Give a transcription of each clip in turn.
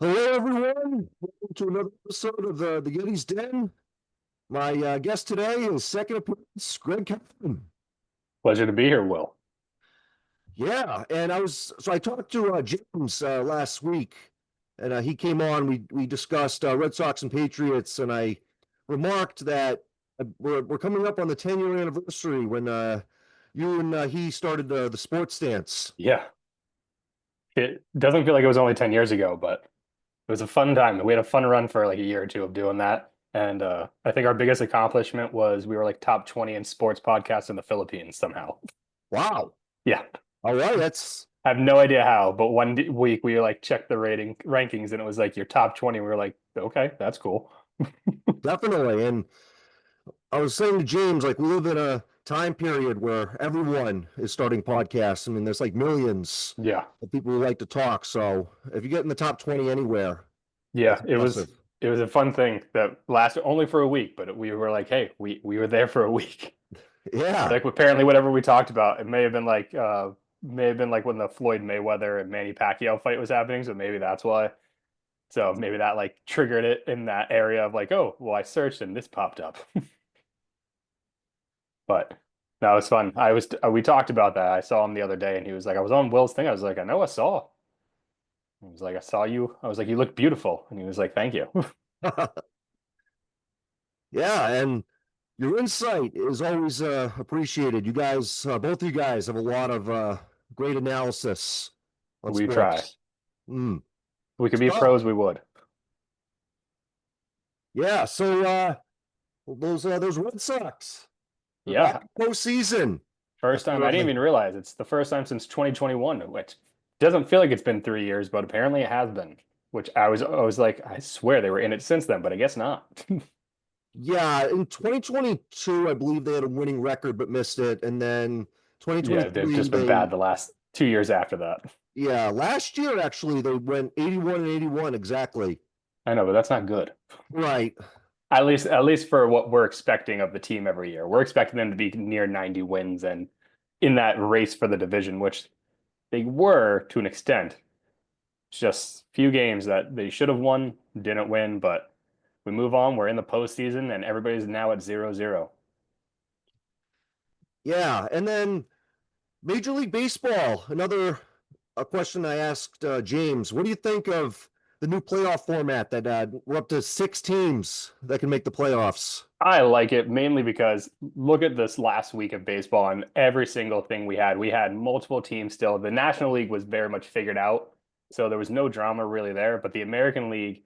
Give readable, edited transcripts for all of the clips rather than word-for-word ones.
Hello, everyone. Welcome to another episode of the Yeti's Den. My guest today is second appearance, Greg Kaplan. Pleasure to be here, Will. Yeah, and I talked to James last week, and he came on. We discussed Red Sox and Patriots, and I remarked that we're coming up on the 10-year anniversary when you and he started the sports stance. Yeah, it doesn't feel like it was only 10 years ago, but it was a fun time. We had a fun run for like a year or two of doing that. And I think our biggest accomplishment was we were like top 20 in sports podcasts in the Philippines somehow. Wow. Yeah, All right, that's I have no idea how, but week we like checked the rating rankings and it was like your top 20. We were like, okay, that's cool. definitely. And I was saying to James, like we live in a time period where everyone is starting podcasts. I mean, there's like millions Yeah. of people who like to talk. So if you get in the top 20 anywhere, that's Yeah, it was impressive. it was a fun thing that lasted only for a week, but we were like, hey, we were there for a week. Yeah, Like apparently whatever we talked about, it may have been like when the Floyd Mayweather and Manny Pacquiao fight was happening, so maybe that's why. So maybe that like triggered it in that area of like, oh, well, I searched and this popped up. But that was fun. We talked about that. I saw him the other day and he was like, I was on Will's thing. I was like, I know I saw. He was like, I saw you. I was like, you look beautiful. And he was like, thank you. yeah, and your insight is always appreciated. You guys, both of you guys, have a lot of great analysis on We try. sports. Mm. We could be So pros, we would. yeah, so those Red Sox, they're back Yeah. in postseason First time. after I didn't even realize it's the first time since 2021, which doesn't feel like it's been 3 years, but apparently it has been. Which I was like, I swear they were in it since then, but I guess not. Yeah, in 2022, I believe they had a winning record but missed it. And then Yeah, they've 2023, just been bad the last 2 years after that. yeah, last year actually they went 81 and 81 exactly. I know, but that's not good. Right. At least for what we're expecting of the team every year. We're expecting them to be near 90 wins and in that race for the division, which they were to an extent. Just few games that they should have won, didn't win, but we move on. We're in the postseason and everybody's now at 0-0. Yeah, and then Major League Baseball, another a question I asked James. What do you think of the new playoff format that we're up to 6 teams that can make the playoffs? I like it mainly because look at this last week of baseball and every single thing we had. We had multiple teams still. The National League was very much figured out, so there was no drama really there. But the American League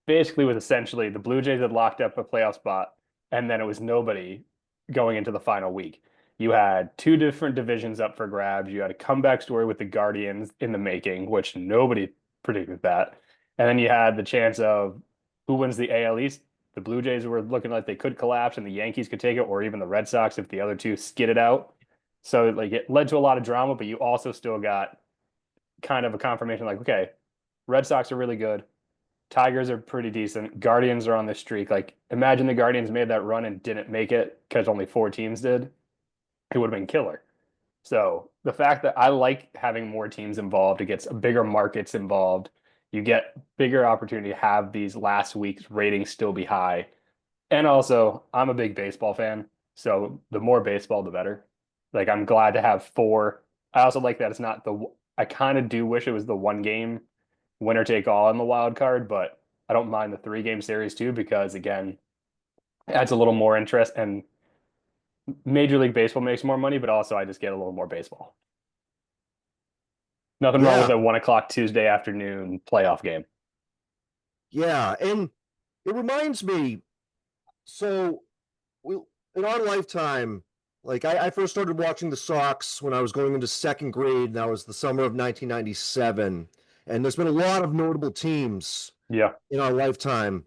basically was essentially the Blue Jays had locked up a playoff spot, and then it was nobody going into the final week. You had two different divisions up for grabs. You had a comeback story with the Guardians in the making, which nobody predicted that. And then you had the chance of who wins the AL East. The Blue Jays were looking like they could collapse and the Yankees could take it, or even the Red Sox if the other two skid it out. So like it led to a lot of drama, but you also still got kind of a confirmation like, okay, Red Sox are really good. Tigers are pretty decent. Guardians are on this streak. Like imagine the Guardians made that run and didn't make it because only four teams did. It would have been killer. So the fact that I like having more teams involved, it gets bigger markets involved. You get bigger opportunity to have these last week's ratings still be high. And also, I'm a big baseball fan, so the more baseball, the better. Like I'm glad to have four. I also like that it's not the. I kind of do wish it was the one game winner take all in the wild card, but I don't mind the 3 game series too because again, it adds a little more interest and Major League Baseball makes more money, but also I just get a little more baseball. Nothing wrong with Yeah, a 1 o'clock Tuesday afternoon playoff game. yeah, and it reminds me. So we in our lifetime, like I first started watching the Sox when I was going into second grade. And that was the summer of 1997, and there's been a lot of notable teams Yeah, in our lifetime.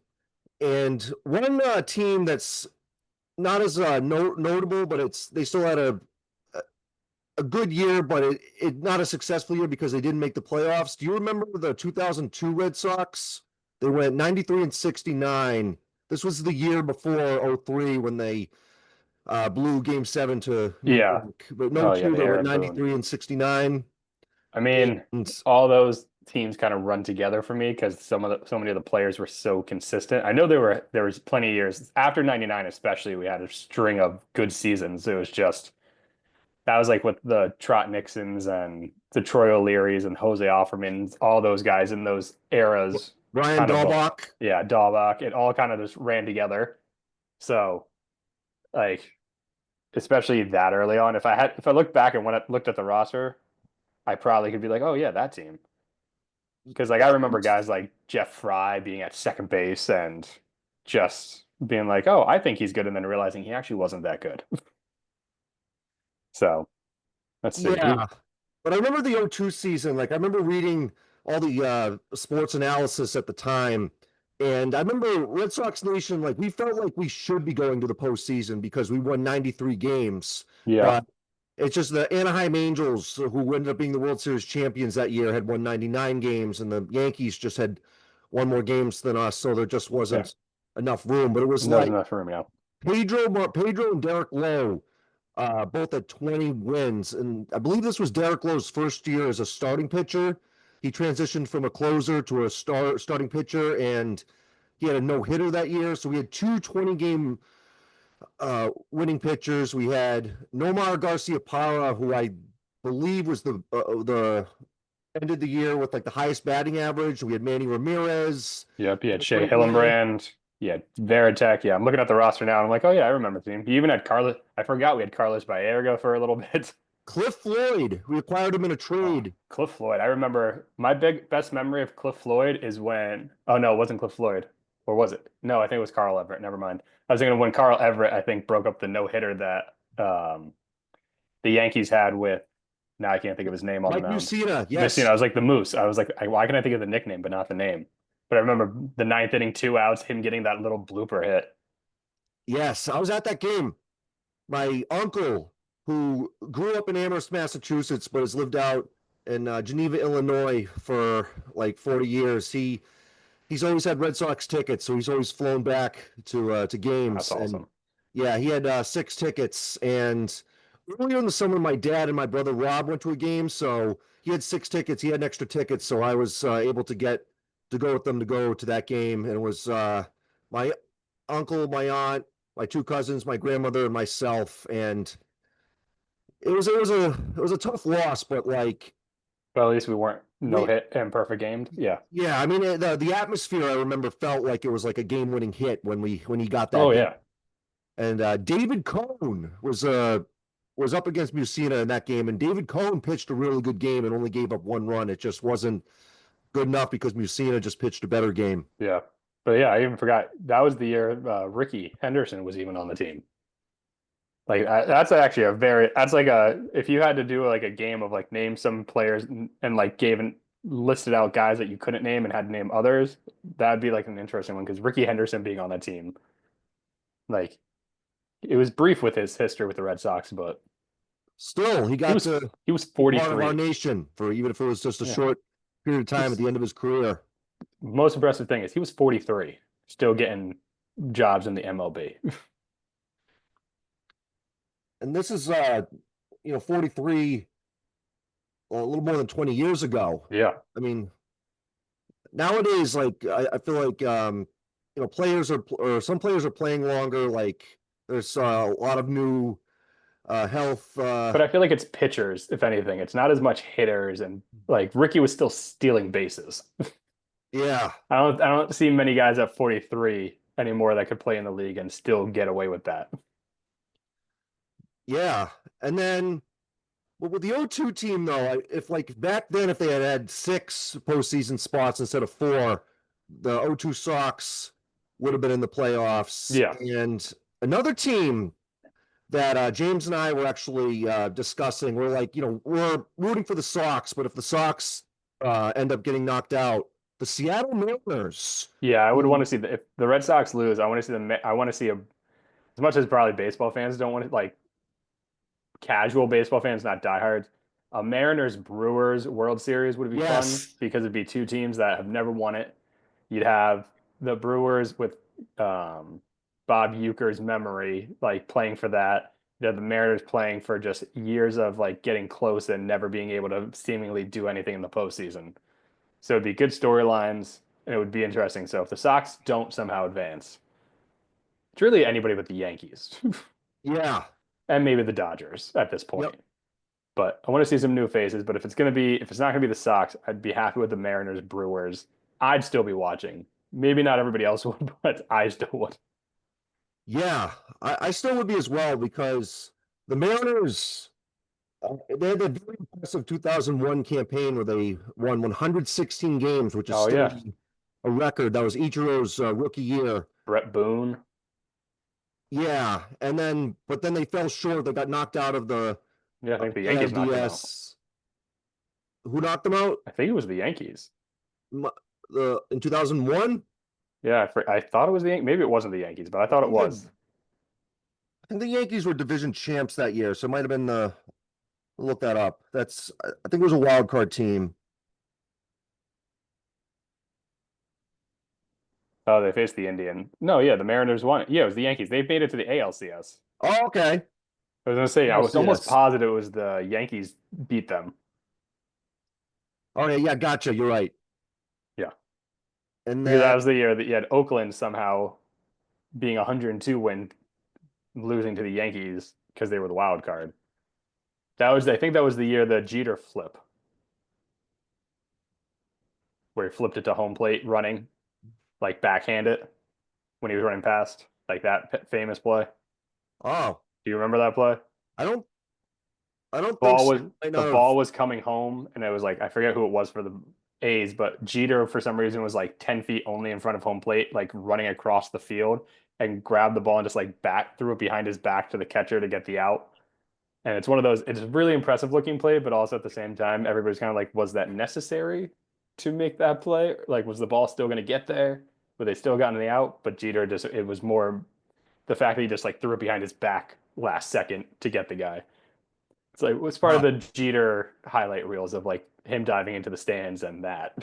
And one team that's not as notable, but they still had a good year, but it not a successful year because they didn't make the playoffs. Do you remember the 2002 Red Sox? They went 93 and 69. This was the year before '03 when they blew Game 7 to New yeah. York. But no Oh yeah, two, the they went Aaron Boone. 93 and 69. I mean, And all those. teams kind of run together for me because so many of the players were so consistent. I know there was plenty of years after 99 especially we had a string of good seasons. It was just that was like with the Trot Nixons and the Troy O'Learys and Jose Offermans, all those guys in those eras Brian kind of Dahlbach. yeah, Dahlbach, it all kind of just ran together. So like especially that early on, if I look back and when I looked at the roster, I probably could be like, oh yeah, that team. Because like I Yeah, remember guys like Jeff Fry being at second base and just being like, oh, I think he's good, and then realizing he actually wasn't that good. So let's see. yeah. But I remember the '02 season. Like I remember reading all the sports analysis at the time, and I remember Red Sox Nation. Like we felt like we should be going to the postseason because we won 93 games, Yeah, but it's just the Anaheim Angels, who ended up being the World Series champions that year, had won 99 games, and the Yankees just had one more games than us, so there just yeah. wasn't enough room. But it was Wasn't like enough room, yeah. Pedro and Derek Lowe, both at 20 wins. And I believe this was Derek Lowe's first year as a starting pitcher. He transitioned from a closer to a starting pitcher, and he had a no hitter that year. So we had two 20-game winning pitchers. We had Nomar Garcia Parra, who I believe was the ended the year with like the highest batting average. We had Manny Ramirez. Yep, he had Had a Shea great year. Hillenbrand. Yeah, Veritek. Yeah, I'm looking at the roster now. And I'm like, oh yeah, I remember the team. He even had Carlos. I forgot we had Carlos Baerga for a little bit. Cliff Floyd, we acquired him in a Oh, trade. Cliff Floyd. I remember my best memory of Cliff Floyd is when, oh no, it wasn't Cliff Floyd. Or was it? No, I think it was Carl Everett. Never mind. I was thinking when Carl Everett, I think, broke up the no-hitter that the Yankees had with, now I can't think of his name on the Mike mound. Mussina, Missing, yes. I was like the Moose. I was like, why can I think of the nickname but not the name? But I remember the ninth inning, 2 outs, him getting that little blooper hit. Yes, I was at that game. My uncle, who grew up in Amherst, Massachusetts, but has lived out in Geneva, Illinois for like 40 years, he's always had Red Sox tickets, so he's always flown back to That's games. And awesome. yeah, he had 6 tickets. And earlier in the summer, my dad and my brother Rob went to a game, so he had 6 tickets. He had extra tickets, so I was able to go with them to go to that game. And it was my uncle, my aunt, my two cousins, my grandmother, and myself. And it was a tough loss, but like But at least we weren't no we hit and perfect gamed. Yeah. yeah, I mean the atmosphere I remember felt like it was like a game winning hit when he got that Oh hit. yeah. And David Cohn was up against Mussina in that game, and David Cohn pitched a really good game and only gave up 1 run. It just wasn't good enough because Mussina just pitched a better game. Yeah. But yeah, I even forgot that was the year Ricky Henderson was even on the team. Like that's actually a very that's like a if you had to do like a game of like name some players and like gave and listed out guys that you couldn't name and had to name others, that'd be like an interesting one because Ricky Henderson being on that team, like it was brief with his history with the Red Sox, but Still, he he got was to he was be part of our 43. nation for even if it was just a Yeah. short period of time at He's, the end of his career. most impressive thing is he was 43, still getting jobs in the MLB. And this is 43, a little more than 20 years ago. Yeah. I mean, nowadays, like I feel like players are or some players are playing longer. Like there's a lot of new health. But I feel like it's pitchers, if anything. It's not as much hitters and like Ricky was still stealing bases. Yeah, I don't see many guys at 43 anymore that could play in the league and still get away with that. yeah. And then well, with the '02 team though, if like back then if they had 6 postseason spots instead of 4, the '02 Sox would have been in the playoffs. Yeah. And another team that James and I were actually discussing. We're like, we're rooting for the Sox, but if the Sox end up getting knocked out, the Seattle Mariners, Yeah, I would want to who, see if the Red Sox lose, I want to see I want to see as much as probably baseball fans don't want to like casual baseball fans, not diehards. A Mariners Brewers World Series would be fun yes, because it'd be two teams that have never won it. You'd have the Brewers with Bob Uecker's memory, like playing for that. You'd have the Mariners playing for just years of like getting close and never being able to seemingly do anything in the postseason. So it'd be good storylines and it would be interesting. So if the Sox don't somehow advance, it's really anybody but the Yankees Yeah. and maybe the Dodgers at this Yep. point. But I want to see some new faces. But if it's not gonna be the Sox, I'd be happy with the Mariners, Brewers. I'd still be watching. Maybe not everybody else would, but I still would. Yeah. I still would be as well because the Mariners, they had that very impressive 2001 campaign where they won 116 games, which is Oh still yeah, a record. That was Ichiro's rookie year. Brett Boone. Yeah, but then they fell short. They got knocked out of the Yeah, I think the Yankees knocked him out. ALDS. Who knocked them out? I think it was the Yankees. In 2001? Yeah, I thought it was the Yankees. Maybe it wasn't the Yankees, but I thought it was. I think the Yankees were division champs that year, so it might have been the look that up. I think it was a wild card team. Oh, they faced the Indian. No, yeah, the Mariners won it. Yeah, it was the Yankees. They made it to the ALCS. Oh, okay. I was gonna say, I was almost ALCS. positive it was the Yankees beat them. Oh yeah, yeah, gotcha. You're right. Yeah, And because then that was the year that you had Oakland somehow being 102 win, losing to the Yankees because they were the wild card. I think that was the year the Jeter flip, where he flipped it to home plate running, like backhand it when he was running past, like that famous play. oh, Do you remember that play? I don't I don't think Ball so. was I might the not have. ball was coming home, and it was like I forget who it was for the A's, but Jeter for some reason was like 10 feet only in front of home plate, like running across the field and grabbed the ball and just like back threw it behind his back to the catcher to get the out. And it's one of those. It's a really impressive looking play, but also at the same time, everybody's kind of like, was that necessary to make that play? Like, was the ball still going to get there? Would they still gotten the out? But Jeter just it was more the fact that he just like threw it behind his back last second to get the guy. It's like it was part of Wow. the Jeter highlight reels of like him diving into the stands and that.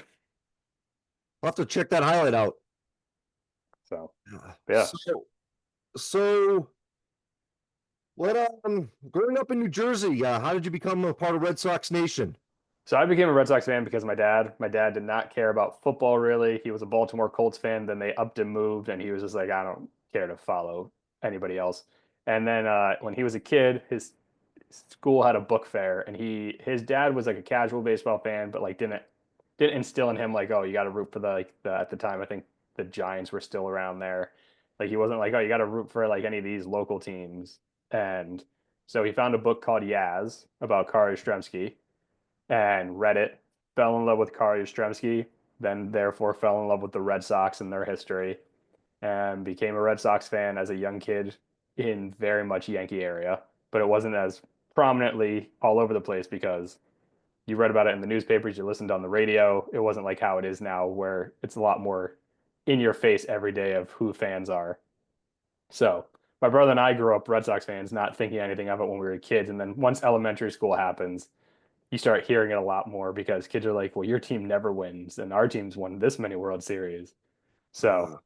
I'll have to check that highlight out. So Yeah. yeah. So what growing up in New Jersey, how did you become a part of Red Sox Nation? So I became a Red Sox fan because of my dad. My dad did not care about football really. He was a Baltimore Colts fan. Then they upped and moved, and he was just like, I don't care to follow anybody else. And then when he was a kid, his school had a book fair, and his dad was like a casual baseball fan, but like didn't instill in him like, oh, you got to root for the at the time I think the Giants were still around there. Like he wasn't like, oh, you got to root for like any of these local teams. And so he found a book called Yaz about Kari Yastrzemski and read it, fell in love with Kari Yastrzemski, then therefore fell in love with the Red Sox and their history, and became a Red Sox fan as a young kid in very much Yankee area, but it wasn't as prominently all over the place because you read about it in the newspapers, you listened on the radio. It wasn't like how it is now, where it's a lot more in your face every day of who fans are. So my brother and I grew up Red Sox fans, not thinking anything of it when we were kids. And then once elementary school happens, you start hearing it a lot more because kids are like, well, your team never wins, and our team's won this many World Series. So Uh,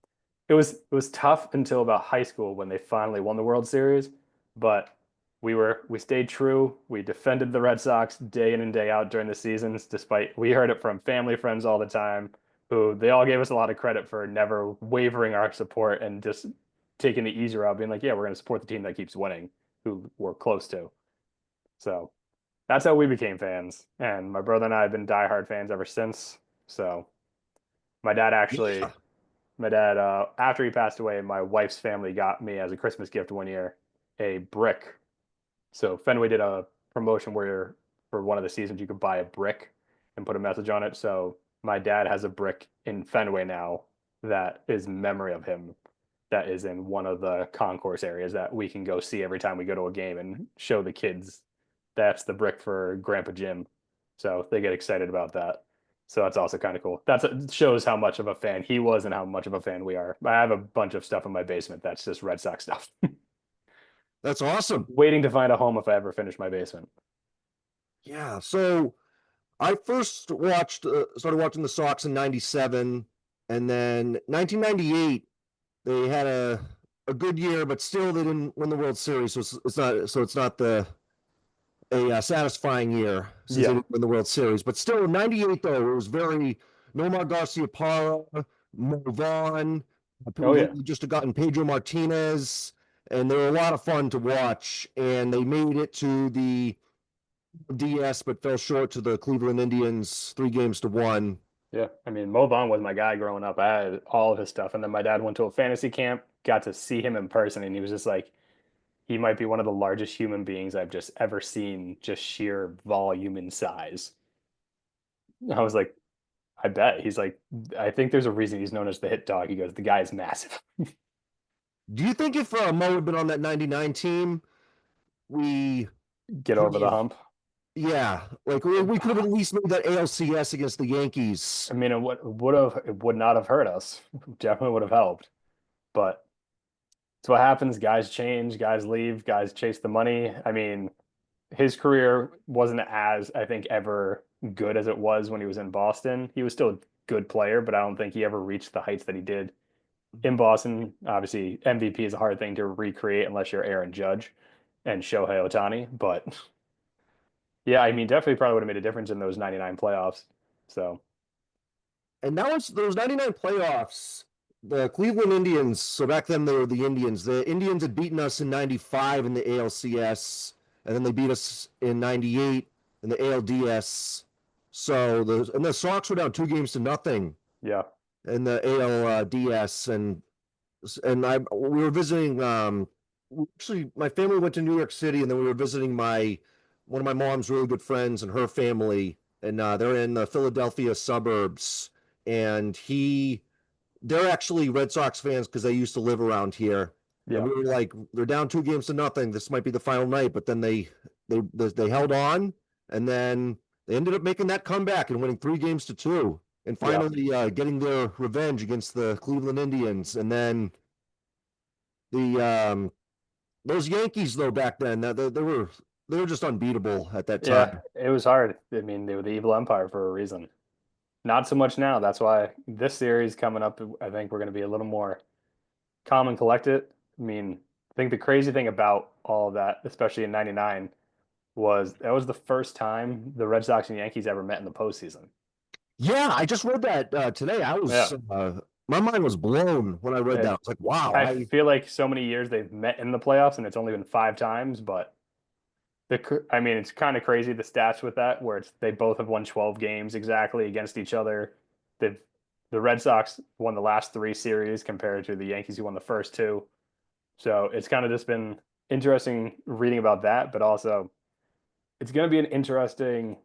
it was tough until about high school when they finally won the World Series, but we stayed true. We defended the Red Sox day in and day out during the seasons, despite we heard it from family friends all the time, who they all gave us a lot of credit for never wavering our support and just taking the easy route, being like, yeah, we're going to support the team that keeps winning, who we're close to. So that's how we became fans. And my brother and I have been diehard fans ever since. So my dad yeah. actually my dad, after he passed away, my wife's family got me as a Christmas gift one year a brick. So Fenway did a promotion where for one of the seasons you could buy a brick and put a message on it. So my dad has a brick in Fenway now that is memory of him. That is in one of the concourse areas that we can go see every time we go to a game and show the kids that's the brick for Grandpa Jim. So they get excited about that. So that's also kind of cool. It shows how much of a fan he was and how much of a fan we are. I have a bunch of stuff in my basement that's just Red Sox stuff. That's awesome. Waiting to find a home if I ever finish my basement. Yeah. So I first started watching the Sox in '97, and then 1998 they had a good year, but still they didn't win the World Series. It's not a satisfying year since they Yeah. didn't win the World Series. But still, '98 though it was very Nomar Garcia-Parra, Mo Vaughn. Oh yeah. We just gotten Pedro Martinez, and they were a lot of fun to watch. And they made it to the DS, but fell short to the Cleveland Indians, 3 games to 1. Yeah. I mean, Mo Vaughn was my guy growing up. I had all of his stuff. And then my dad went to a fantasy camp, got to see him in person, and he was just like, he might be one of the largest human beings I've just ever seen, just sheer volume and size. I was like, I bet. He's like, I think there's a reason he's known as the hit dog. He goes, the guy is massive. Do you think if Mo had been on that '99 team, we Get could over the have, hump. yeah, like we could have at least made that ALCS against the Yankees? I mean, it would not have hurt us. Definitely would have helped. But it's what happens. Guys change, guys leave, guys chase the money. I mean, his career wasn't as, I think, ever good as it was when he was in Boston. He was still a good player, but I don't think he ever reached the heights that he did in Boston. Obviously, MVP is a hard thing to recreate unless you're Aaron Judge and Shohei Ohtani. But yeah, I mean, definitely probably would have made a difference in those 99 playoffs. So, And that was those '99 playoffs. The Cleveland Indians. So back then they were the Indians. The Indians had beaten us in '95 in the ALCS, and then they beat us in '98 in the ALDS. So the Sox were down 2 games to 0 yeah, in the ALDS, and we were visiting. Actually, my family went to New York City, and then we were visiting my one of my mom's really good friends and her family, and they're in the Philadelphia suburbs. And they're actually Red Sox fans because they used to live around here. And yeah, we were like, they're down 2 games to 0. This might be the final night, but then they held on, and then they ended up making that comeback and winning 3 games to 2, and yeah. finally getting their revenge against the Cleveland Indians. And then the those Yankees though back then, they were just unbeatable at that Yeah, time. it was hard. I mean, they were the evil empire for a reason. Not so much now. That's why this series coming up, I think we're going to be a little more calm and collected. I mean, I think the crazy thing about all of that, especially in '99, was that was the first time the Red Sox and Yankees ever met in the postseason. Yeah, I just read that today. Yeah. My mind was blown when I read that. I It, was like, wow, I I feel like so many years they've met in the playoffs and it's only been 5 times, but I mean, it's kind of crazy the stats with that, where it's they both have won 12 games exactly against each other. They've the Red Sox won the last 3 series compared to the Yankees who won the first 2. So it's kind of just been interesting reading about that, but also it's going to be an interesting,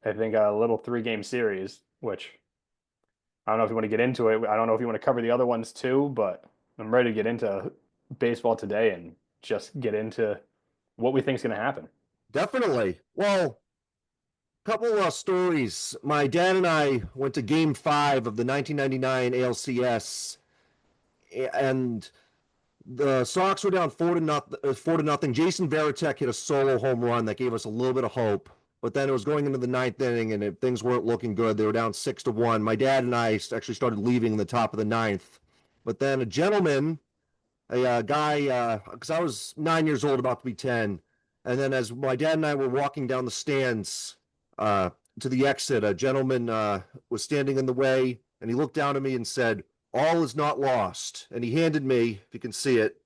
I think, a little 3 game series, which I don't know if you want to get into it. I don't know if you want to cover the other ones too, but I'm ready to get into baseball today and just get into what we think is going to happen. definitely. Well, couple of stories. My dad and I went to Game 5 of the 1999 ALCS, and the Sox were down 4-0. 4-0. Jason Varitek hit a solo home run that gave us a little bit of hope. But then it was going into the ninth inning, and things weren't looking good. They were down 6-1. My dad and I actually started leaving in the top of the ninth. But then a gentleman, a guy, because I was 9 years old, about to be 10. And then as my dad and I were walking down the stands uh, to the exit, a gentleman was standing in the way, and he looked down at me and said, "All is not lost." And he handed me, if you can see it,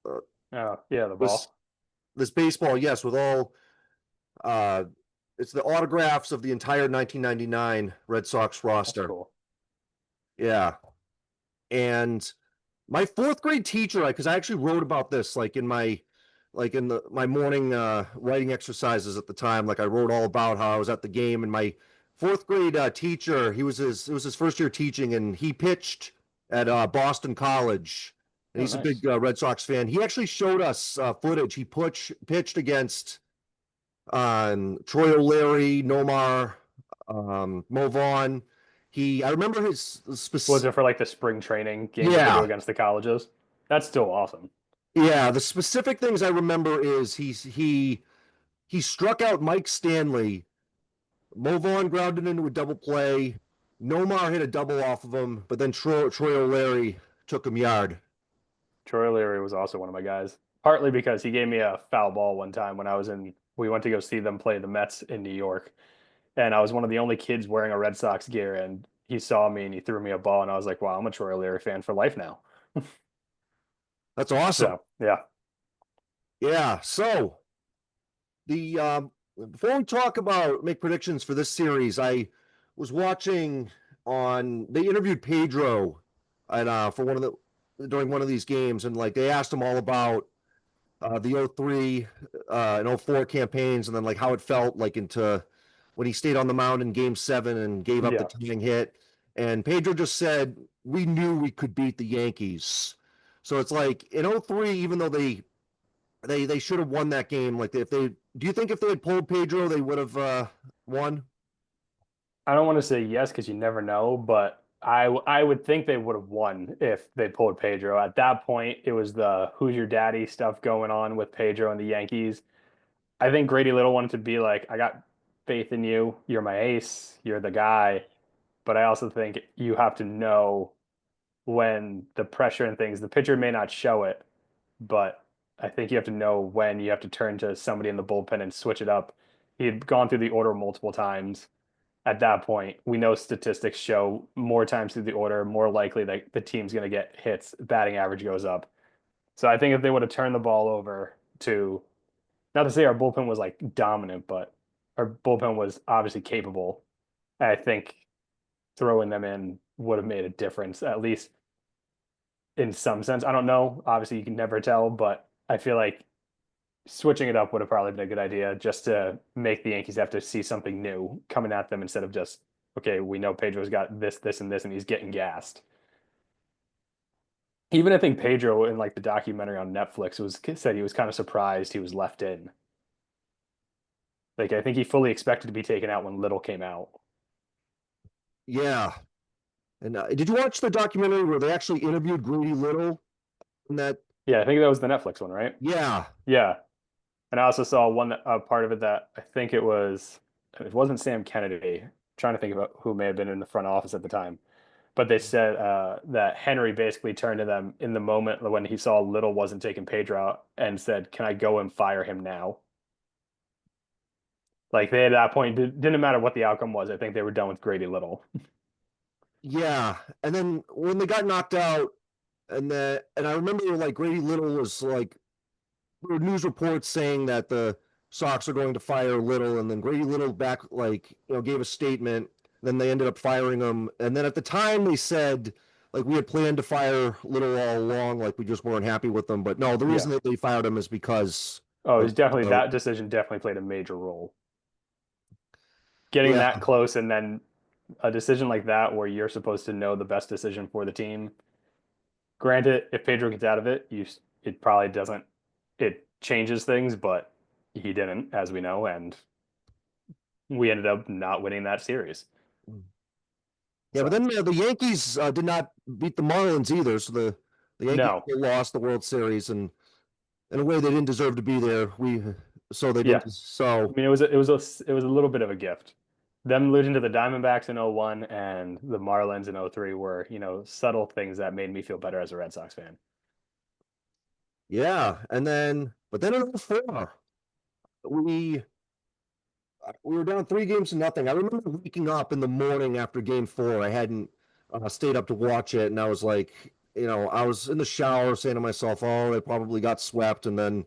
uh, Oh, yeah, the this ball. this baseball, yes, with all uh, it's the autographs of the entire 1999 Red Sox That's roster. cool. Yeah, and my fourth grade teacher, because I actually wrote about this like in my morning writing exercises at the time. Like I wrote all about how I was at the game, and my fourth grade teacher, it was his first year teaching, and he pitched at Boston College, and Oh, he's a nice. big Red Sox fan. He actually showed us footage. He pitched against Troy O'Leary, Nomar, Mo Vaughn. I remember his Was specific. it for like the spring training games that they do Yeah, against the colleges? That's still awesome. yeah. The specific things I remember is he struck out Mike Stanley. Mo Vaughn grounded into a double play. Nomar hit a double off of him, but then Troy O'Leary took him yard. Troy Leary was also one of my guys, partly because he gave me a foul ball one time when we went to go see them play the Mets in New York. And I was one of the only kids wearing a Red Sox gear. And he saw me and he threw me a ball, and I was like, wow, I'm a Troy O'Leary fan for life now. That's awesome. So yeah, Yeah. So the before we talk about make predictions for this series, I was watching on they interviewed Pedro and for one of the during one of these games, and like they asked him all about the '03 and '04 campaigns, and then like how it felt like into when he stayed on the mound in Game 7 and gave up the yeah. tying hit. And Pedro just said, "We knew we could beat the Yankees." So it's like in '03, even though they should have won that game. Like if they, do you think if they had pulled Pedro, they would have won? I don't want to say yes because you never know, but I would think they would have won if they pulled Pedro. At that point, it was the who's your daddy stuff going on with Pedro and the Yankees. I think Grady Little wanted to be like, I got faith in you. You're my ace. You're the guy. But I also think you have to know when the pressure and things, the pitcher may not show it, but I think you have to know when you have to turn to somebody in the bullpen and switch it up. He had gone through the order multiple times. At that point, we know statistics show more times through the order, more likely that the team's going to get hits, batting average goes up. So I think if they would have turned the ball over to, not to say our bullpen was like dominant, but our bullpen was obviously capable. I think throwing them in would have made a difference, at least in some sense. I don't know. Obviously, you can never tell, but I feel like switching it up would have probably been a good idea just to make the Yankees have to see something new coming at them instead of just, okay, we know Pedro's got this, this, and this, and he's getting gassed. Even I think Pedro in like the documentary on Netflix was said he was kind of surprised he was left in. Like I think he fully expected to be taken out when Little came out. Yeah. And did you watch the documentary where they actually interviewed Grady Little? In that, Yeah, I think that was the Netflix one, right? yeah, Yeah. And I also saw one part of it that I think it wasn't Sam Kennedy. I'm trying to think about who may have been in the front office at the time, but they said that Henry basically turned to them in the moment when he saw Little wasn't taking Pedro out and said, "Can I go and fire him now?" Like they at that point didn't matter what the outcome was. I think they were done with Grady Little. yeah. And then when they got knocked out, and I remember like Grady Little was like there were news reports saying that the Sox are going to fire Little, and then Grady Little back like gave a statement. Then they ended up firing him, and then at the time they said like we had planned to fire Little all along, like we just weren't happy with them. But no, the Yeah. reason that they fired him is because Oh, of it's definitely that decision definitely played a major role. Getting yeah, that close and then a decision like that where you're supposed to know the best decision for the team. Granted, if Pedro gets out of it, it probably doesn't it changes things, but he didn't, as we know, and we ended up not winning that series. yeah. But So then the Yankees did not beat the Marlins either, so the Yankees no, lost the World Series, and in a way they didn't deserve to be there. So they yeah. didn't. I So mean, it was a little bit of a gift. Them losing to the Diamondbacks in '01 and the Marlins in '03 were, subtle things that made me feel better as a Red Sox fan. yeah, and then but then in '04, we we were down 3 games to nothing. I remember waking up in the morning after Game 4. I hadn't stayed up to watch it, and I was like, I was in the shower saying to myself, "Oh, they probably got swept." And then,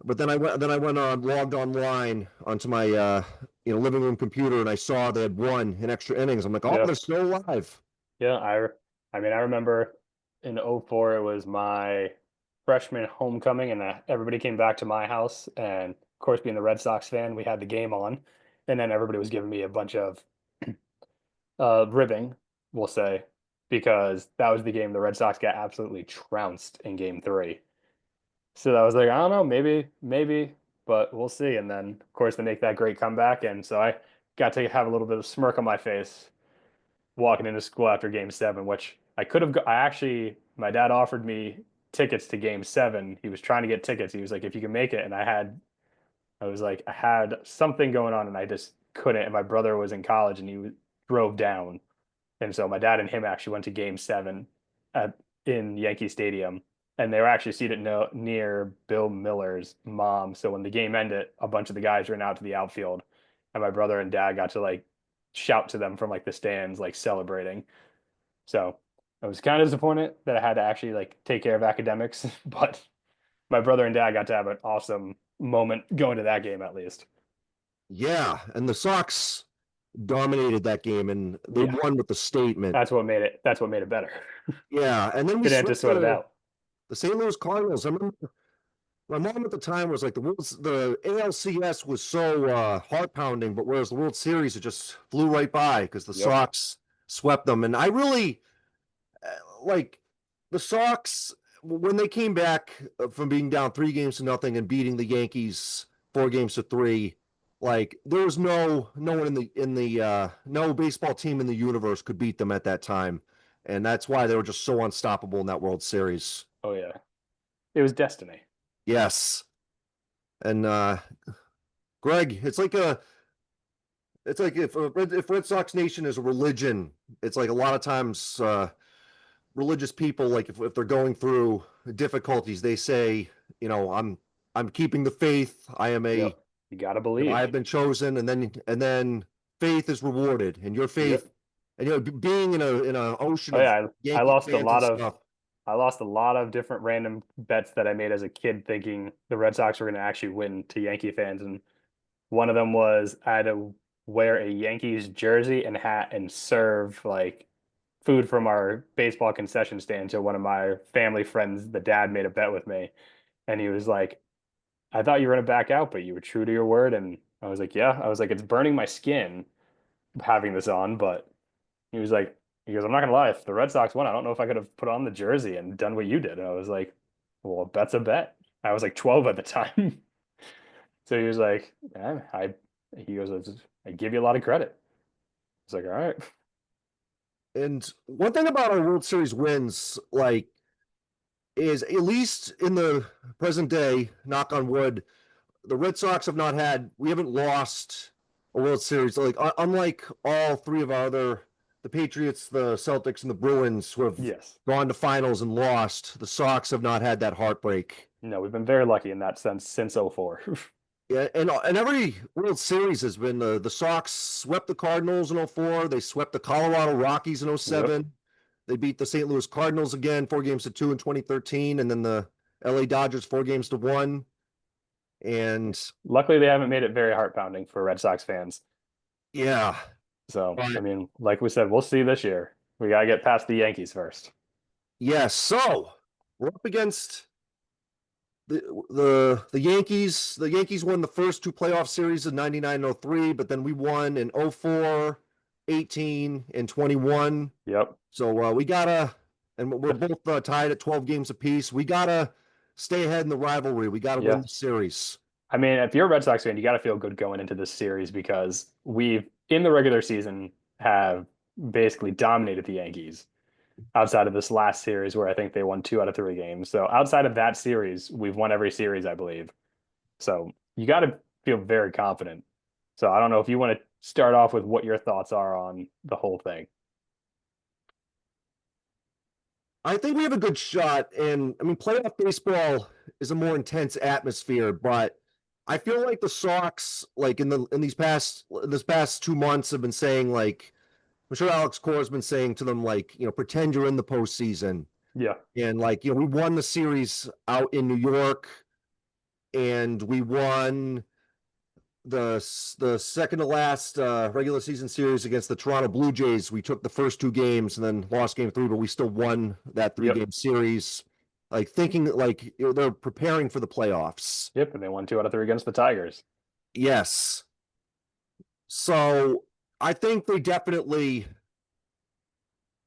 but then I went on, logged online onto my living room computer, and I saw they had won in extra innings. I'm like, "Oh, Yeah. they're still alive." Yeah, I mean, I remember in '04 it was my freshman homecoming, and everybody came back to my house. And of course, being the Red Sox fan, we had the game on, and then everybody was giving me a bunch of ribbing, we'll say, because that was the game the Red Sox got absolutely trounced in Game 3. So I was like, I don't know, maybe, but we'll see. And then, of course, they make that great comeback, and so I got to have a little bit of smirk on my face walking into school after Game 7, which I could have. I actually, my dad offered me tickets to Game 7. He was trying to get tickets. He was like, if you can make it, and I was like, I had something going on, and I just couldn't. And my brother was in college, and drove down, and so my dad and him actually went to Game 7 at in Yankee Stadium, and they were actually seated near Bill Miller's mom. So when the game ended, a bunch of the guys ran out to the outfield, and my brother and dad got to like shout to them from like the stands, like celebrating. So I was kind of disappointed that I had to actually like take care of academics, but my brother and dad got to have an awesome moment going to that game at least. Yeah, and the Sox dominated that game, and they Yeah, won with the statement. that's what made it. That's what made it better. Yeah, and then we Didn't have to swept sweat it out. the St. Louis Cardinals. I remember my mom at the time was like the ALCS was so heart pounding, but whereas the World Series it just flew right by because the Yep. Sox swept them. And I really like the Sox when they came back from being down 3 games to nothing and beating the Yankees 4 games to 3. Like there was no one in the no baseball team in the universe could beat them at that time, and that's why they were just so unstoppable in that World Series. Oh yeah, it was destiny. Yes, and Greg, it's like if Red Sox Nation is a religion, it's like a lot of times religious people, like if they're going through difficulties, they say, I'm keeping the faith. I am Yep. You gotta I believe. have been chosen, and then faith is rewarded, and your Yep. faith, and being in a ocean Oh of yeah, I Yankee lost a fans and lot of stuff. I lost a lot of different random bets that I made as a kid thinking the Red Sox were going to actually win to Yankee fans. And one of them was I had to wear a Yankees jersey and hat and serve like food from our baseball concession stand to one of my family friends. The dad made a bet with me. And he was like, I thought you were going to back out, but you were true to your word. And I was like, yeah. I was like, it's burning my skin having this on, but he was like, he goes, I'm not gonna lie, if the Red Sox won, I don't know if I could have put on the jersey and done what you did. And I was like, well, a bet's a bet. I was like 12 at the time. So he was like, he goes, I give you a lot of credit. It's like, all right. And one thing about our World Series wins, like, is at least in the present day, knock on wood, the Red Sox we haven't lost a World Series. Like unlike all three of our other, the Patriots, the Celtics, and the Bruins who have Yes. gone to finals and lost, the Sox have not had that heartbreak. No, we've been very lucky in that sense since '04. Yeah, and every World Series has been the Sox swept the Cardinals in '04. They swept the Colorado Rockies in Yep. '07. They beat the St. Louis Cardinals again 4 games to 2 in 2013, and then the LA Dodgers 4 games to 1. And Luckily, they haven't made it very heart pounding for Red Sox fans. yeah, So, I but mean, like we said, we'll see this year. We got to get past the Yankees first. yes, so we're up against the Yankees. The Yankees won the first two playoff series in 99 and '03, but then we won in '04, 18, and 21. Yep. So we gotta, and we're both tied at 12 games apiece. We gotta stay ahead in the rivalry. We gotta win Yeah. the series. I mean, if you're a Red Sox fan, you got to feel good going into this series because we've, in the regular season, have basically dominated the Yankees outside of this last series where I think they won 2 out of 3 games. So outside of that series, we've won every series, I believe. So you got to feel very confident. So I don't know if you want to start off with what your thoughts are on the whole thing. I think we have a good shot. And I mean, playoff baseball is a more intense atmosphere, but I feel like the Sox, like in this past 2 months, have been saying like I'm sure Alex Cora has been saying to them like pretend you're in the postseason, Yeah. and like we won the series out in New York, and we won the second to last regular season series against the Toronto Blue Jays. We took the first 2 games and then lost game 3, but we still won that three Yep. game series. Like thinking like they're preparing for the playoffs. Yep. And they won 2 out of 3 against the Tigers. Yes. So I think they definitely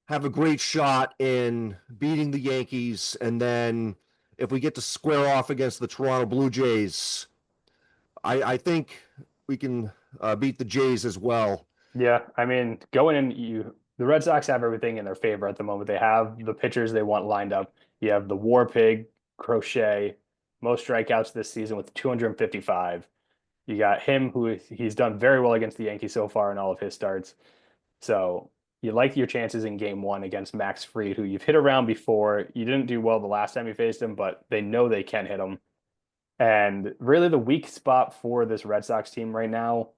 have a great shot in beating the Yankees. And then if we get to square off against the Toronto Blue Jays, I think we can beat the Jays as well. Yeah, I mean, going in, the Red Sox have everything in their favor at the moment. They have the pitchers they want lined up. You have the War Pig, Crochet, most strikeouts this season with 255. You got him, who he's done very well against the Yankees so far in all of his starts. So you like your chances in game one against Max Fried, who you've hit around before. You didn't do well the last time you faced him, but they know they can hit him. And really, the weak spot for this Red Sox team right now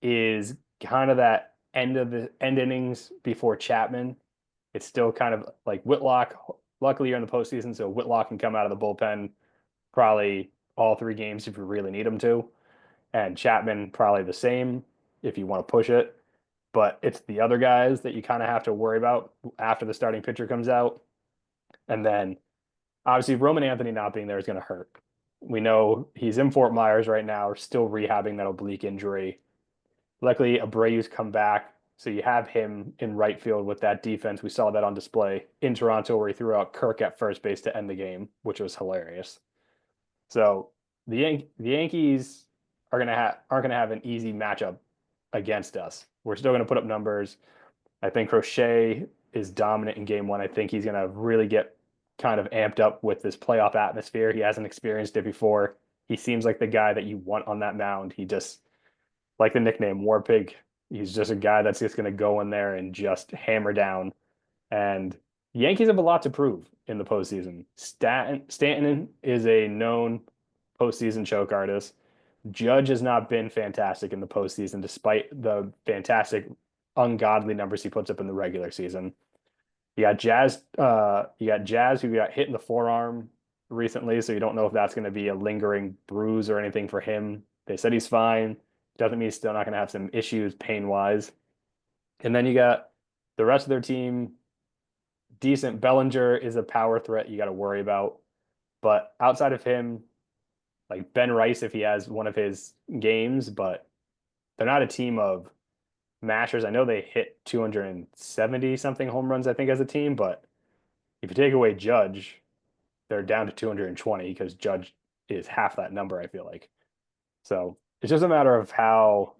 is kind of that end innings before Chapman. It's still kind of like Whitlock. Luckily, you're in the postseason, so Whitlock can come out of the bullpen probably all 3 games if you really need him to, and Chapman probably the same if you want to push it. But it's the other guys that you kind of have to worry about after the starting pitcher comes out, and then obviously Roman Anthony not being there is going to hurt. We know he's in Fort Myers right now, still rehabbing that oblique injury. Luckily, Abreu's come back, so you have him in right field with that defense. We saw that on display in Toronto, where he threw out Kirk at first base to end the game, which was hilarious. So the Yankees aren't gonna have an easy matchup against us. We're still gonna put up numbers. I think Crochet is dominant in game one. I think he's gonna really get kind of amped up with this playoff atmosphere. He hasn't experienced it before. He seems like the guy that you want on that mound. He just like the nickname War Pig. He's just a guy that's just gonna go in there and just hammer down. And Yankees have a lot to prove in the postseason. Stanton is a known postseason choke artist. Judge has not been fantastic in the postseason, despite the fantastic, ungodly numbers he puts up in the regular season. You got Jazz who got hit in the forearm recently, so you don't know if that's going to be a lingering bruise or anything for him. They said he's fine. Doesn't mean he's still not going to have some issues pain wise. And then you got the rest of their team. Decent. Bellinger is a power threat you got to worry about. But outside of him, like Ben Rice, if he has one of his games, but they're not a team of mashers. I know they hit 270 something home runs, I think, as a team, but if you take away Judge, they're down to 220 because Judge is half that number, I feel like. So it's just a matter of how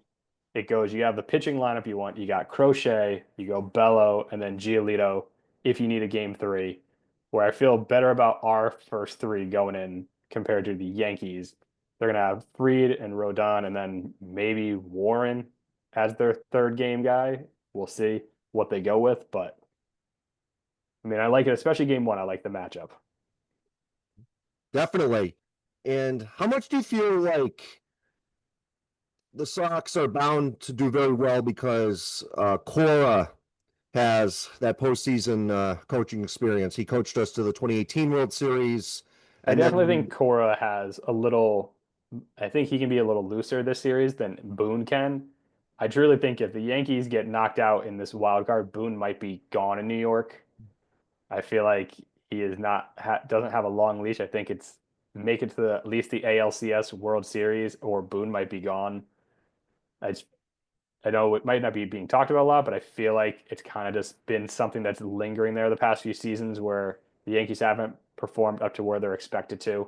it goes. You have the pitching lineup you want. You got Crochet, you go Bello, and then Giolito if you need a game 3, where I feel better about our first 3 going in compared to the Yankees. They're going to have Fried and Rodon, and then maybe Warren as their third game guy. We'll see what they go with, but I mean, I like it, especially game 1. I like the matchup. Definitely. And how much do you feel like the Sox are bound to do very well because Cora has that postseason coaching experience? He coached us to the 2018 World Series, I and definitely think then Cora has a little. I think he can be a little looser this series than Boone can. I truly think if the Yankees get knocked out in this wild card, Boone might be gone in New York. I feel like he is not doesn't have a long leash. I think it's make it to at least the ALCS World Series, or Boone might be gone. I just, I know it might not be being talked about a lot, but I feel like it's kind of just been something that's lingering there the past few seasons where the Yankees haven't performed up to where they're expected to.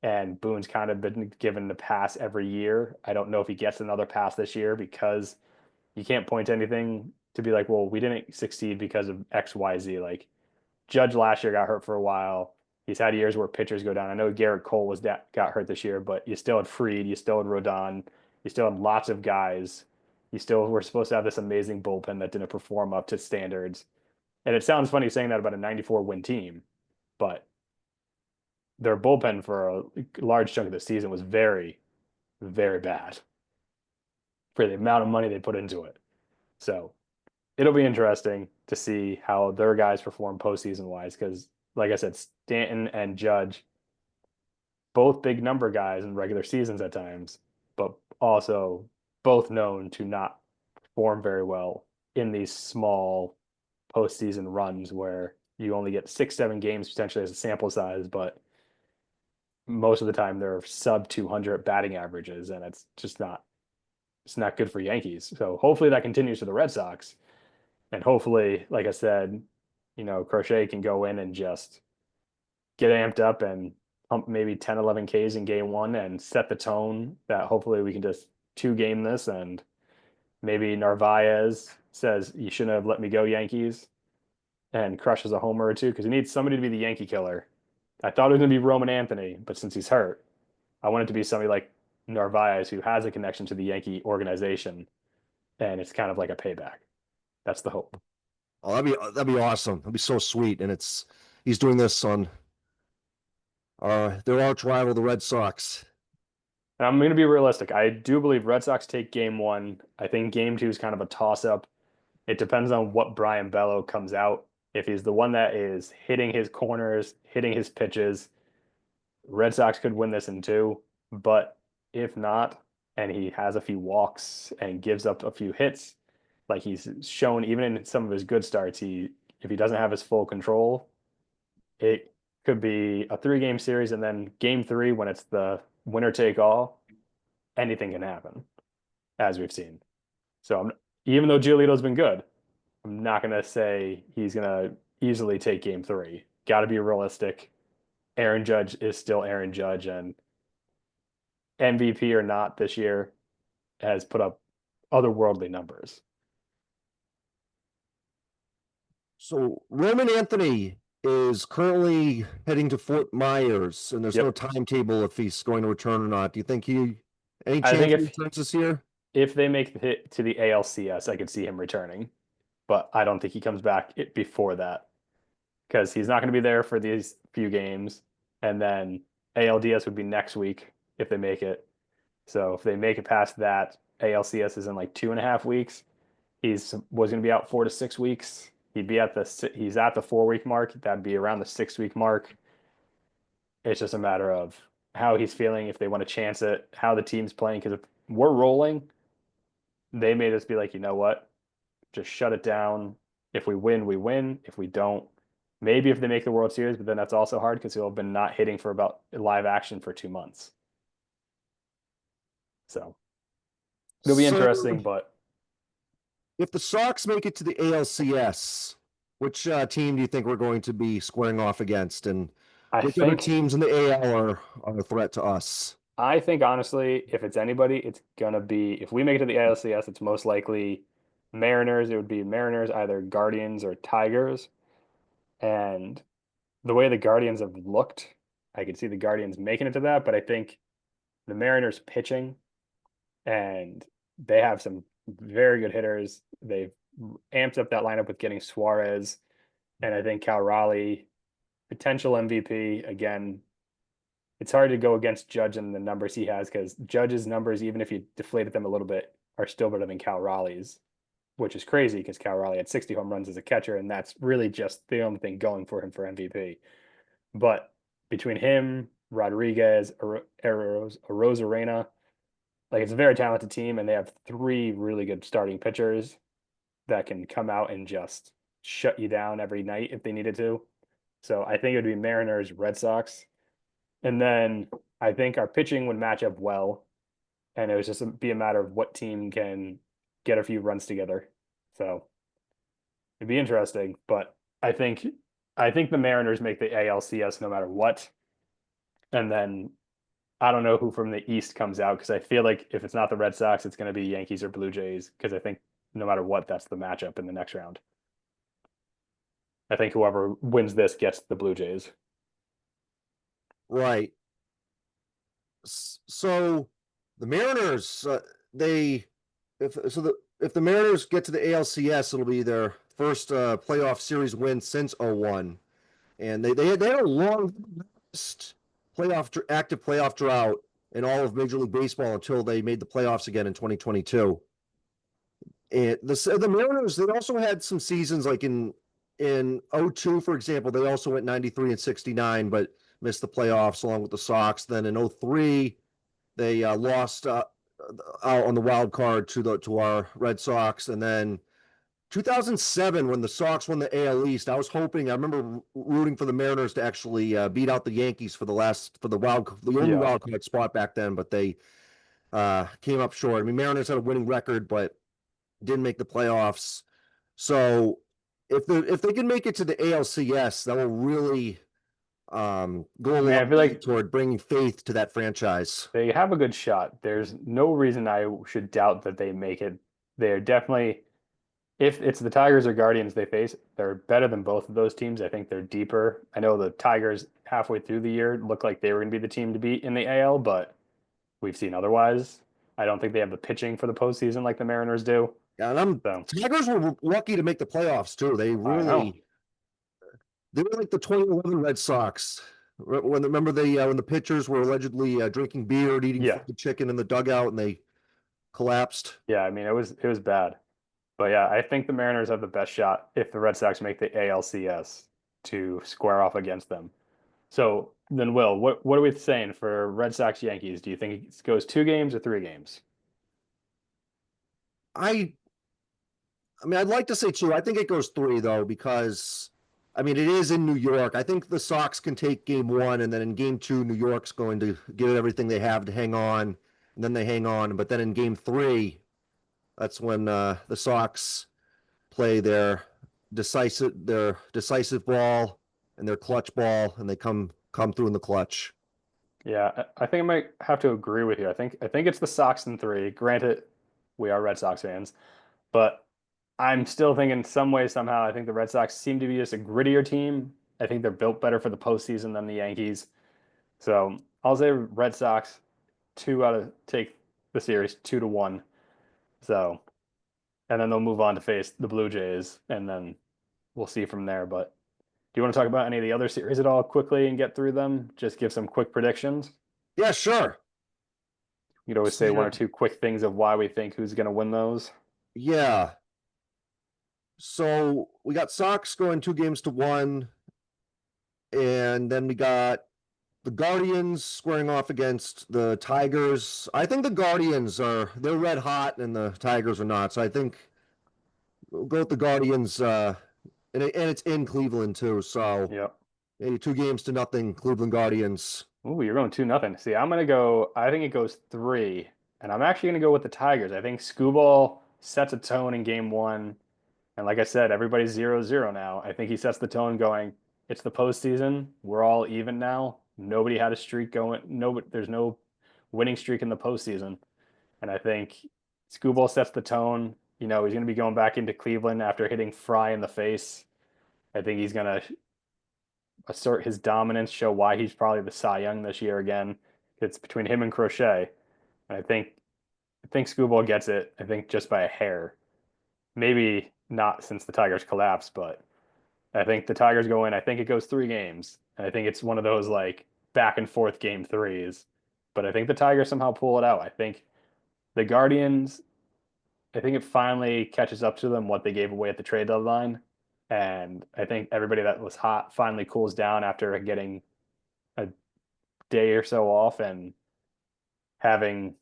And Boone's kind of been given the pass every year. I don't know if he gets another pass this year because you can't point to anything to be like, well, we didn't succeed because of X, Y, Z. Like Judge last year got hurt for a while. He's had years where pitchers go down. I know Garrett Cole got hurt this year, but you still had Fried, you still had Rodon, you still had lots of guys. You still were supposed to have this amazing bullpen that didn't perform up to standards. And it sounds funny saying that about a 94 win team, but their bullpen for a large chunk of the season was very, very bad for the amount of money they put into it. So it'll be interesting to see how their guys perform postseason wise because, like I said, Stanton and Judge, both big number guys in regular seasons at times, but also both known to not perform very well in these small postseason runs where you only get 6, 7 games potentially as a sample size, but most of the time they're sub 200 batting averages, and it's not good for Yankees. So hopefully that continues for the Red Sox, and hopefully, like I said, Crochet can go in and just get amped up and pump maybe 10, 11 Ks in game 1 and set the tone that hopefully we can just 2 game this, and maybe Narvaez says you shouldn't have let me go, Yankees, and crushes a homer or 2 because he needs somebody to be the Yankee killer. I thought it was going to be Roman Anthony, but since he's hurt, I want it to be somebody like Narvaez who has a connection to the Yankee organization, and it's kind of like a payback. That's the hope. oh, that'd be awesome. That'd be so sweet. And he's doing this on their arch rival, the Red Sox. And I'm going to be realistic. I do believe Red Sox take game 1. I think game 2 is kind of a toss up. It depends on what Brian Bello comes out. If he's the one that is hitting his corners, hitting his pitches, Red Sox could win this in two. But if not, and he has a few walks and gives up a few hits, like he's shown even in some of his good starts, he if he doesn't have his full control, it could be a 3 game series, and then game three, when it's the winner take all, anything can happen, as we've seen. So even though Giolito's been good, I'm not gonna say he's gonna easily take game three. Got to be realistic. Aaron Judge is still Aaron Judge, and MVP or not this year has put up otherworldly numbers. So Roman Anthony is currently heading to Fort Myers, and there's no Yep. timetable if he's going to return or not. Do you think any I think chance he returns this year? if they make the hit to the ALCS, I could see him returning, but I don't think he comes back before that because he's not going to be there for these few games, and then ALDS would be next week if they make it. So if they make it past that, ALCS is in like 2.5 weeks. He's was going to be out 4 to 6 weeks. He's at the 4 week mark. That'd be around the 6 week mark. It's just a matter of how he's feeling, if they want to chance it, how the team's playing. Because if we're rolling, they may just be like, you know what, just shut it down. If we win, we win. If we don't, maybe if they make the World Series, but then that's also hard because he'll have been not hitting for about live action for 2 months. So it'll be So interesting, but if the Sox make it to the ALCS, which team do you think we're going to be squaring off against, and I which other think teams in the AL are a threat to us? I think honestly, if it's anybody, it's gonna be if we make it to the ALCS, it's most likely Mariners. It would be Mariners, either Guardians or Tigers. And the way the Guardians have looked, I could see the Guardians making it to that, but I think the Mariners pitching, and they have some very good hitters. They've amped up that lineup with getting Suarez, and I think Cal Raleigh, potential MVP. Again, it's hard to go against Judge and the numbers he has because Judge's numbers, even if you deflated them a little bit, are still better than Cal Raleigh's, which is crazy because Cal Raleigh had 60 home runs as a catcher, and that's really just the only thing going for him for MVP. But between him, Rodriguez, Arozarena, like it's a very talented team, and they have three really good starting pitchers that can come out and just shut you down every night if they needed to. So I think it would be Mariners, Red Sox, and then I think our pitching would match up well, and it was just be a matter of what team can get a few runs together. So it'd be interesting, but I think the Mariners make the ALCS no matter what, and then I don't know who from the East comes out because I feel like if it's not the Red Sox, it's going to be Yankees or Blue Jays because I think no matter what, that's the matchup in the next round. I think whoever wins this gets the Blue Jays. Right. So the Mariners, they if the Mariners get to the ALCS, it'll be their first playoff series win since '01, and they had a long active playoff drought in all of Major League Baseball until they made the playoffs again in 2022. And the Mariners, they also had some seasons like in '02, for example, they also went 93 and 69, but missed the playoffs along with the Sox. Then in '03, they lost out on the wild card to our Red Sox, and then 2007 when the Sox won the AL East. I remember rooting for the Mariners to actually beat out the Yankees for the only Yeah. wild card spot back then, but they came up short. I mean, Mariners had a winning record, but didn't make the playoffs. So if they can make it to the ALCS, that will really go a I mean, long I feel way like toward bringing faith to that franchise. they have a good shot. There's no reason I should doubt that they make it. They're definitely, if it's the Tigers or Guardians they face, they're better than both of those teams. I think they're deeper. I know the Tigers halfway through the year looked like they were going to be the team to beat in the AL, but we've seen otherwise. I don't think they have the pitching for the postseason like the Mariners do. Yeah, and So Tigers were lucky to make the playoffs too. I know. They were like the 2011 Red Sox. Remember when the pitchers were allegedly drinking beer and eating Yeah. fried chicken in the dugout and they collapsed. Yeah. I mean, it was bad. But yeah, I think the Mariners have the best shot if the Red Sox make the ALCS to square off against them. So then, Will, what are we saying for Red Sox Yankees? Do you think it goes 2 games or 3 games? I I mean, I'd like to say two. I think it goes three though, because I mean it is in New York. I think the Sox can take game one, and then in game two, New York's going to give it everything they have to hang on, and then they hang on. But then in game three, that's when the Sox play their decisive ball and their clutch ball, and they come through in the clutch. Yeah, I think I might have to agree with you. I think it's the Sox in 3. Granted, we are Red Sox fans, but I'm still thinking some way, somehow, I think the Red Sox seem to be just a grittier team. I think they're built better for the postseason than the Yankees. So I'll say Red Sox two out of take the series 2-1. So and then they'll move on to face the Blue Jays, and then we'll see from there. But do you want to talk about any of the other series at all quickly and get through them? Just give some quick predictions. Yeah, sure. You'd always say one So or two quick things of why we think who's going to win those. yeah, so we got Sox going 2 games to 1, and then we got the Guardians squaring off against the Tigers. I think the Guardians they're red hot and the Tigers are not. So I think we'll go with the Guardians. And it's in Cleveland too. So Yep. maybe 2 games to nothing, Cleveland Guardians. Ooh, you're going 2-0. See, I'm gonna go. I think it goes 3, and I'm actually gonna go with the Tigers. I think Skubal sets a tone in game one, and like I said, everybody's 0-0 now. I think he sets the tone going, it's the postseason. We're all even now. Nobody had a streak going. No, there's no winning streak in the postseason. And I think Skubal sets the tone. He's going to be going back into Cleveland after hitting Fry in the face. I think he's going to assert his dominance, show why he's probably the Cy Young this year again. It's between him and Crochet. And I think Skubal gets it. I think just by a hair. Maybe not since the Tigers collapsed, but I think the Tigers go in. I think it goes 3 games. And I think it's one of those like back and forth game threes. But I think the Tigers somehow pull it out. I think the Guardians, I think it finally catches up to them what they gave away at the trade deadline. And I think everybody that was hot finally cools down after getting a day or so off and having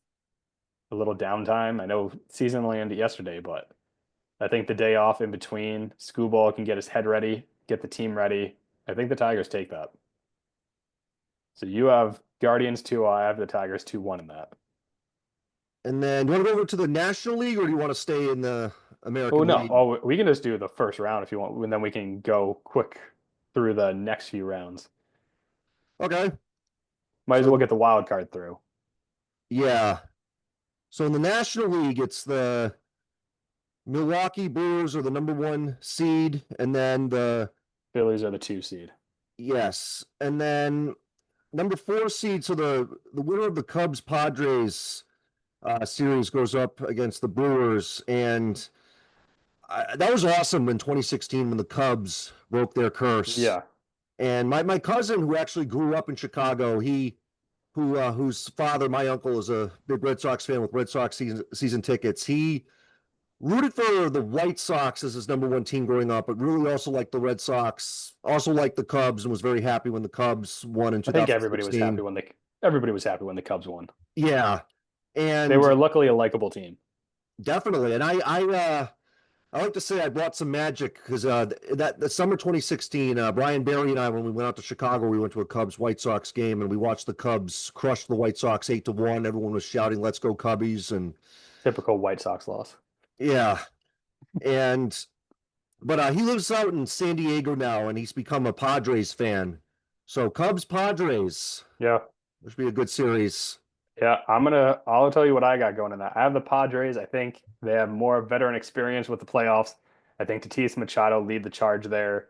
a little downtime. I know season only ended yesterday, but I think the day off in between, Screwball can get his head ready, get the team ready. I think the Tigers take that. So you have Guardians 2, I have the Tigers 2-1 in that. And then do you want to go over to the National League, or do you want to stay in the Oh American no. League? Oh, we can just do the first round if you want, and then we can go quick through the next few rounds. Okay. Might as So well get the wild card through. yeah. So in the National League, it's the Milwaukee Brewers are the number one seed, and then Phillies are the 2 seed. yes, and then number four seed. So the winner of the Cubs Padres series goes up against the Brewers, and that was awesome in 2016 when the Cubs broke their curse. Yeah, And my cousin, who actually grew up in Chicago, whose father, my uncle, is a big Red Sox fan with Red Sox season tickets. He rooted for the White Sox as his number one team growing up, but really also liked the Red Sox, also liked the Cubs, and was very happy when the Cubs won in I think everybody was happy 2016. when the Cubs won. Yeah, They and were luckily a likable team. definitely. And I like to say I brought some magic because that the summer 2016, Brian Barry and I, when we went out to Chicago, we went to a Cubs White Sox game and we watched the Cubs crush the White Sox 8-1. Everyone was shouting, "Let's go Cubbies!" And Typical White Sox loss. yeah, and but he lives out in San Diego now, and he's become a Padres fan. So Cubs Padres, Yeah, which would be a good series. yeah. I'll tell you what I got going in that. I have the Padres. I think they have more veteran experience with the playoffs. I think Tatis Machado lead the charge there.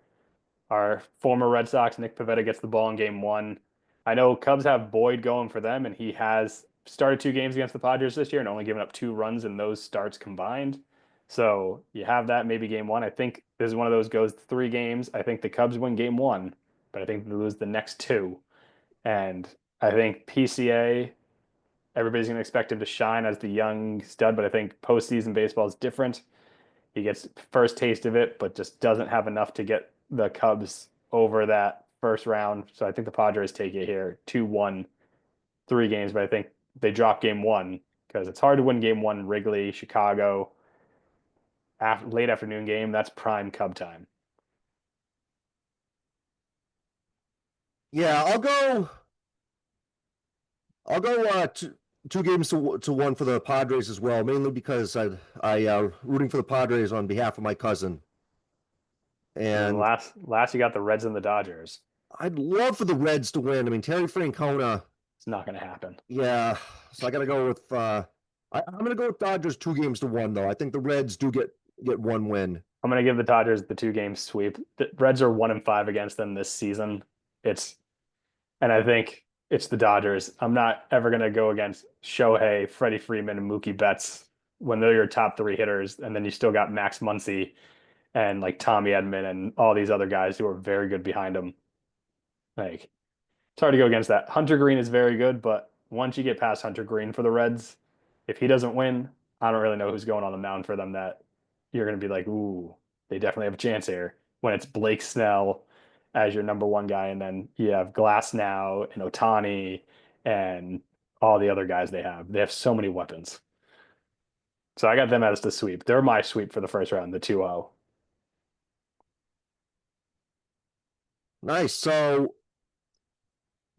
Our former Red Sox, Nick Pivetta, gets the ball in game one. I know Cubs have Boyd going for them, and he has started 2 games against the Padres this year and only given up 2 runs in those starts combined. So you have that maybe game one. I think this is one of those goes 3 games. I think the Cubs win game one, but I think they lose the next two. And I think PCA, everybody's going to expect him to shine as the young stud, but I think postseason baseball is different. He gets first taste of it, but just doesn't have enough to get the Cubs over that first round. So I think the Padres take it here 2-1, 3 games, but I think they drop game one because it's hard to win game one, Wrigley, Chicago, late afternoon game. That's prime Cub time. Yeah, I'll go two games to one for the Padres as well, mainly because I rooting for the Padres on behalf of my cousin. And then And last you got the Reds and the Dodgers. I'd love for the Reds to win. I mean, Terry Francona, It's not going to happen. yeah. So I gotta go with I'm gonna go with Dodgers 2 games to one though. I think the Reds do get one win. I'm going to give the Dodgers the 2 game sweep. The Reds are 1-5 against them this season. It's And I think it's the Dodgers. I'm not ever going to go against Shohei, Freddie Freeman, and Mookie Betts when they're your top three hitters, and then you still got Max Muncy and like Tommy Edman and all these other guys who are very good behind them. Like it's hard to go against that. Hunter Green is very good, but once you get past Hunter Green for the Reds, if he doesn't win, I don't really know who's going on the mound for them that you're going to be like, ooh, they definitely have a chance here. When it's Blake Snell as your number one guy, and then you have Glass now and Otani and all the other guys they have. They have so many weapons. So I got them as the sweep. They're my sweep for the first round, the 2-0. Nice. So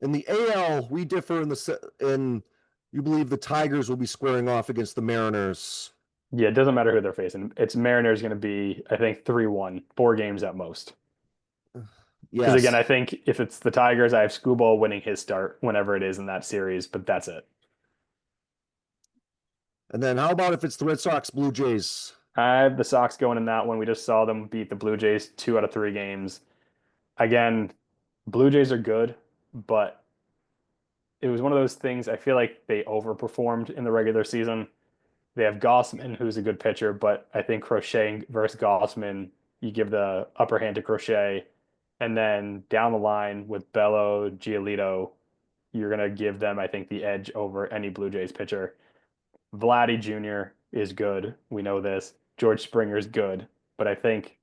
in the AL, we differ in you believe the Tigers will be squaring off against the Mariners. Yeah, it doesn't matter who they're facing. It's Mariners going to be, I think, 3-1, 4 games at most. Because again, Yes. I think if it's the Tigers, I have Skubal winning his start whenever it is in that series, but that's it. And then how about if it's the Red Sox Blue Jays? I have the Sox going in that one. We just saw them beat the Blue Jays 2 out of 3 games. Again, Blue Jays are good, but it was one of those things. I feel like they overperformed in the regular season. They have Gossman, who's a good pitcher, but I think Crochet versus Gossman, you give the upper hand to Crochet. And then down the line with Bello, Giolito, you're going to give them, I think, the edge over any Blue Jays pitcher. Vladdy Jr. is good. We know this. George Springer is good. But I think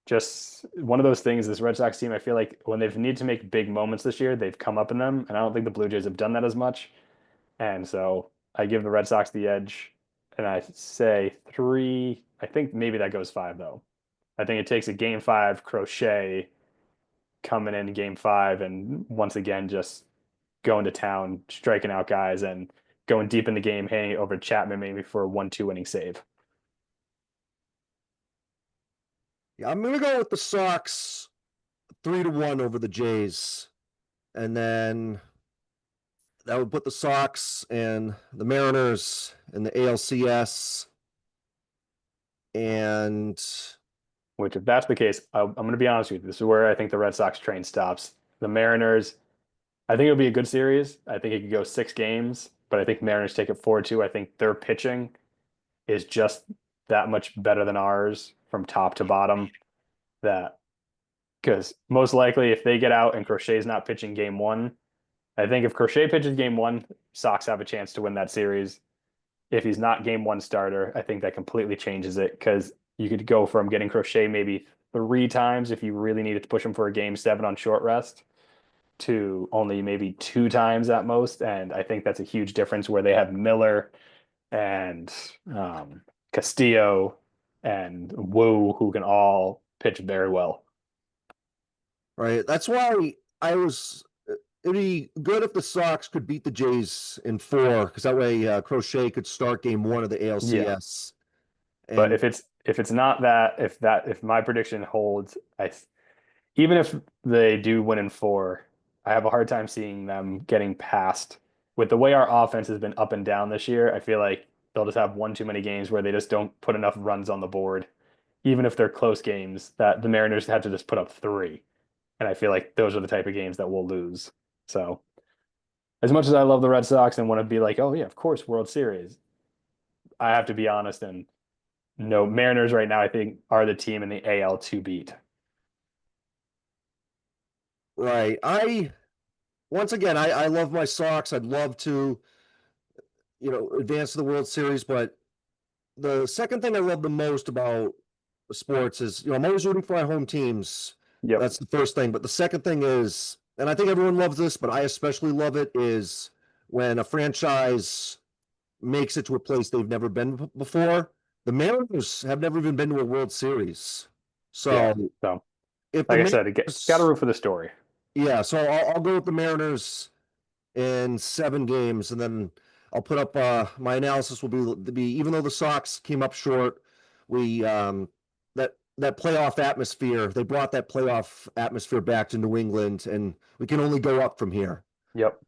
just one of those things, this Red Sox team, I feel like when they've needed to make big moments this year, they've come up in them. And I don't think the Blue Jays have done that as much. And so I give the Red Sox the edge. And I say three. I think maybe that goes five, though. I think it takes a game five Crochet coming in game five and once again just going to town, striking out guys, and going deep in the game, handing over Chapman maybe for a 1-2 inning save. Yeah, I'm gonna go with the Sox 3-1 over the Jays. And then that would put the Sox and the Mariners in the ALCS. And Which, if that's the case, I'm going to be honest with you. This is where I think the Red Sox train stops. The Mariners, I think it'll be a good series. I think it could go 6 games, but I think Mariners take it 4-2. I think their pitching is just that much better than ours from top to bottom. That because most likely if they get out and Crochet's not pitching game one, I think if Crochet pitches game one, Sox have a chance to win that series. If he's not game one starter, I think that completely changes it because you could go from getting Crochet maybe 3 times if you really needed to push him for a game seven on short rest to only maybe 2 times at most. And I think that's a huge difference where they have Miller and Castillo and Wu who can all pitch very well. right, that's why it'd be good if the Sox could beat the Jays in 4, because that way Crochet could start game 1 of the Yeah. ALCS. But And if it's not that, if my prediction holds, even if they do win in four, I have a hard time seeing them getting past. With the way our offense has been up and down this year, I feel like they'll just have one too many games where they just don't put enough runs on the board, even if they're close games, that the Mariners have to just put up three. And I feel like those are the type of games that we'll lose. So, as much as I love the Red Sox and want to be like, oh, yeah, of course, World Series, I have to be honest and no, Mariners right now, I think, are the team in the AL to beat. right, once again, I love my Sox. I'd love to, advance to the World Series, but the second thing I love the most about sports is, I'm always rooting for my home teams. Yep. That's the first thing. But the second thing is, and I think everyone loves this, but I especially love it, is when a franchise makes it to a place they've never been before. The Mariners have never even been to a World Series. Yeah. So So, if the like I said, got to Mariners, root for the story. yeah, so I'll go with the Mariners in 7 games, and then I'll put up my analysis will be even though the Sox came up short, we that playoff atmosphere, they brought that playoff atmosphere back to New England, and we can only go up from here. Yep.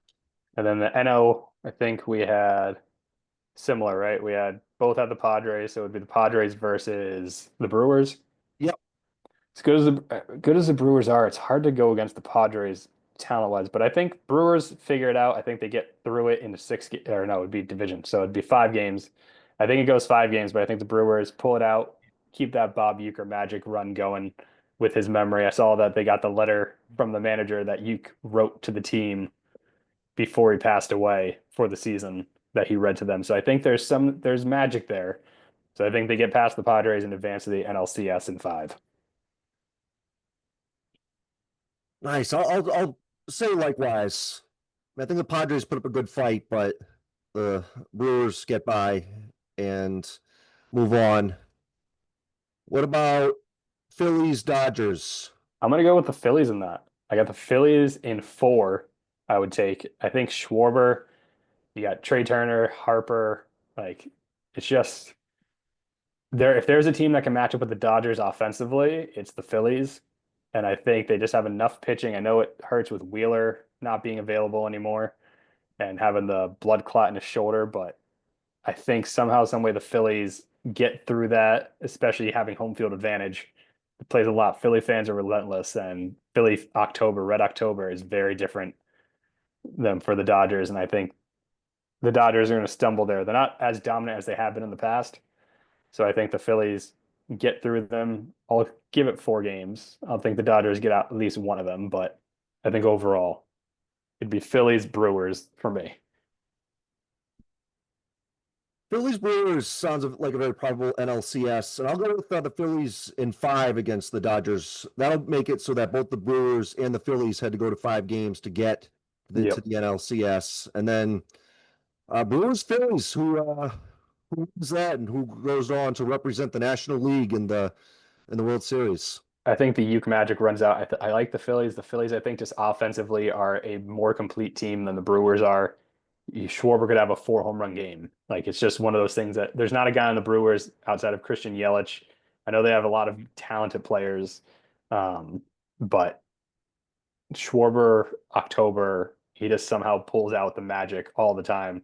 And then the NL, I think we had similar, right? We had both had the Padres, so it would be the Padres versus the Brewers. Yep. As good as the Brewers are, it's hard to go against the Padres talent-wise. But I think Brewers figure it out. I think they get through it into or no, it would be division, so it'd be 5 games. I think it goes 5 games, but I think the Brewers pull it out, keep that Bob Uecker magic run going with his memory. I saw that they got the letter from the manager that Ueck wrote to the team before he passed away for the season that he read to them. So I think there's magic there. So I think they get past the Padres and advance to the NLCS in 5. Nice. I'll say likewise. I think the Padres put up a good fight, but the Brewers get by and move on. What about Phillies Dodgers? I'm gonna go with the Phillies in that. I got the Phillies in 4. I would take. I think Schwarber. You got Trey Turner, Harper. Like it's just there. If there's a team that can match up with the Dodgers offensively, it's the Phillies. And I think they just have enough pitching. I know it hurts with Wheeler not being available anymore and having the blood clot in his shoulder, but I think somehow, some way, the Phillies get through that, especially having home field advantage. It plays a lot. Philly fans are relentless, and Red October, is very different than for the Dodgers. And I think the Dodgers are going to stumble there. They're not as dominant as they have been in the past. So I think the Phillies get through them. I'll give it 4 games. I think the Dodgers get out at least one of them, but I think overall it'd be Phillies Brewers for me. Phillies Brewers sounds like a very probable NLCS, and I'll go with the Phillies in 5 against the Dodgers. That'll make it so that both the Brewers and the Phillies had to go to 5 games to get to Yep. the NLCS, and then Brewers Phillies, who is that, and who goes on to represent the National League in the World Series? I think the Uke Magic runs out. I like the Phillies. The Phillies, I think, just offensively are a more complete team than the Brewers are. Schwarber could have a 4 home run game. Like it's just one of those things that there's not a guy on the Brewers outside of Christian Yelich. I know they have a lot of talented players, um, but Schwarber, October, he just somehow pulls out the magic all the time.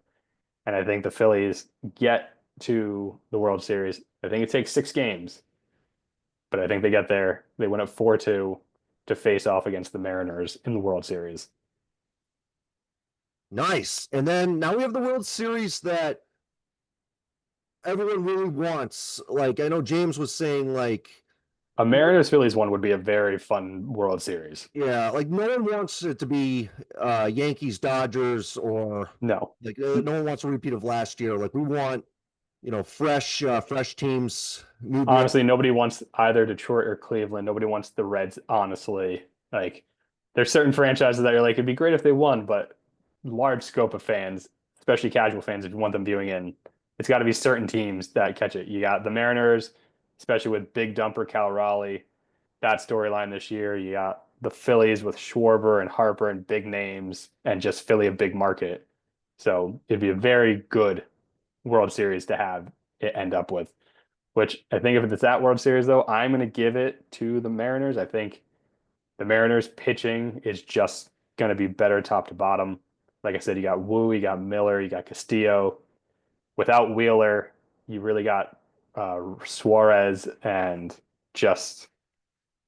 And I think the Phillies get to the World Series. I think it takes 6 games, but I think they get there. They win it 4-2 to face off against the Mariners in the World Series. Nice. And then now we have the World Series that everyone really wants. Like I know James was saying, like, A Mariners Phillies one would be a very fun World Series. yeah, like no one wants it to be Yankees Dodgers, or No, like no one wants a repeat of last year. Like we want, fresh teams, new blood. honestly, nobody wants either Detroit or Cleveland. Nobody wants the Reds, honestly. Like, there's certain franchises that are like, it'd be great if they won, but large scope of fans, especially casual fans, if you want them viewing in, it's got to be certain teams that catch it. You got the Mariners, especially with Big Dumper Cal Raleigh, that storyline this year. You got the Phillies with Schwarber and Harper and big names, and just Philly a big market. So it'd be a very good World Series to have it end up with. Which I think if it's that World Series though, I'm going to give it to the Mariners. I think the Mariners pitching is just going to be better top to bottom. Like I said, you got Wu, you got Miller, you got Castillo. Without Wheeler, you really got Suarez and just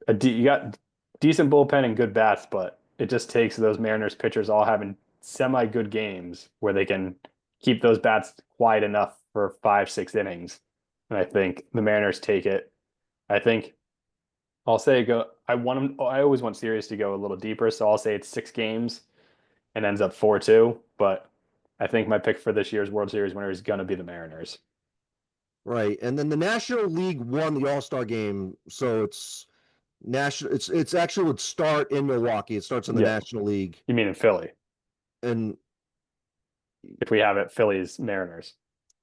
you got decent bullpen and good bats, but it just takes those Mariners pitchers all having semi good games where they can keep those bats quiet enough for 5, 6 innings. And I think the Mariners take it. I think I'll say go. I want them. I always want series to go a little deeper, so I'll say it's 6 games and ends up 4-2. But I think my pick for this year's World Series winner is going to be the Mariners. Right. And then the National League won the All-Star game, so it's actually would start in Milwaukee. It starts in the Yeah. National League. You mean in Philly? And If we have it, Phillies, Mariners.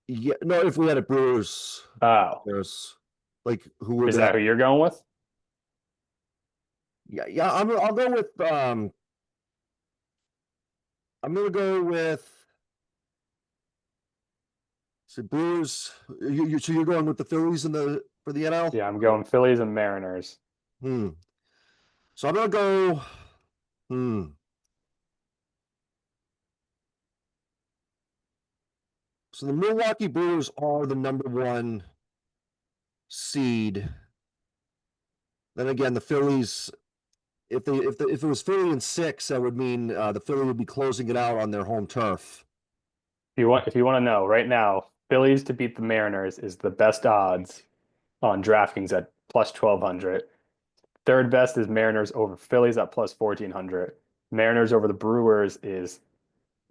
yeah, no, if we had a Brewers, Oh, there's like who would is that? that who you're going with? Yeah, yeah, I'll go with I'm gonna go with so Brewers. So you're going with the Phillies in the for the NL? Yeah, I'm going Phillies and Mariners. Hmm. So I'm gonna go. Hmm. So the Milwaukee Brewers are the number one seed. Then again, the Phillies. If it was Philly in six, that would mean the Philly would be closing it out on their home turf. If you want to know right now, Phillies to beat the Mariners is the best odds on DraftKings at plus 1,200. Third best is Mariners over Phillies at plus 1,400. Mariners over the Brewers is,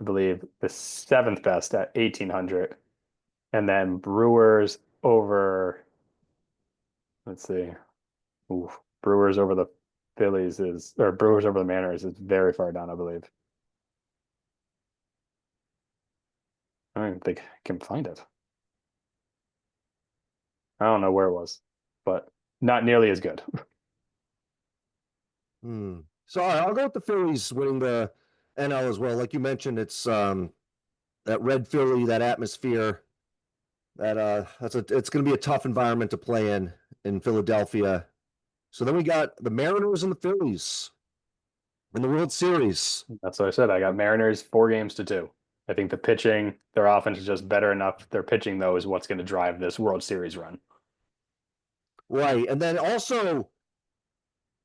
I believe, the seventh best at 1,800. And then Brewers over, let's see, ooh, Brewers over the Phillies is, or Brewers over the Mariners is very far down, I believe. I don't even think I can find it. I don't know where it was, but not nearly as good. Hmm. So I'll go with the Phillies winning the NL as well. Like you mentioned, it's that red Philly, that atmosphere. It's going to be a tough environment to play in Philadelphia. So then we got the Mariners and the Phillies in the World Series. That's what I said. I got Mariners 4 games to 2. I think the pitching, their offense is just better enough. Their pitching, though, is what's going to drive this World Series run. Right. And then also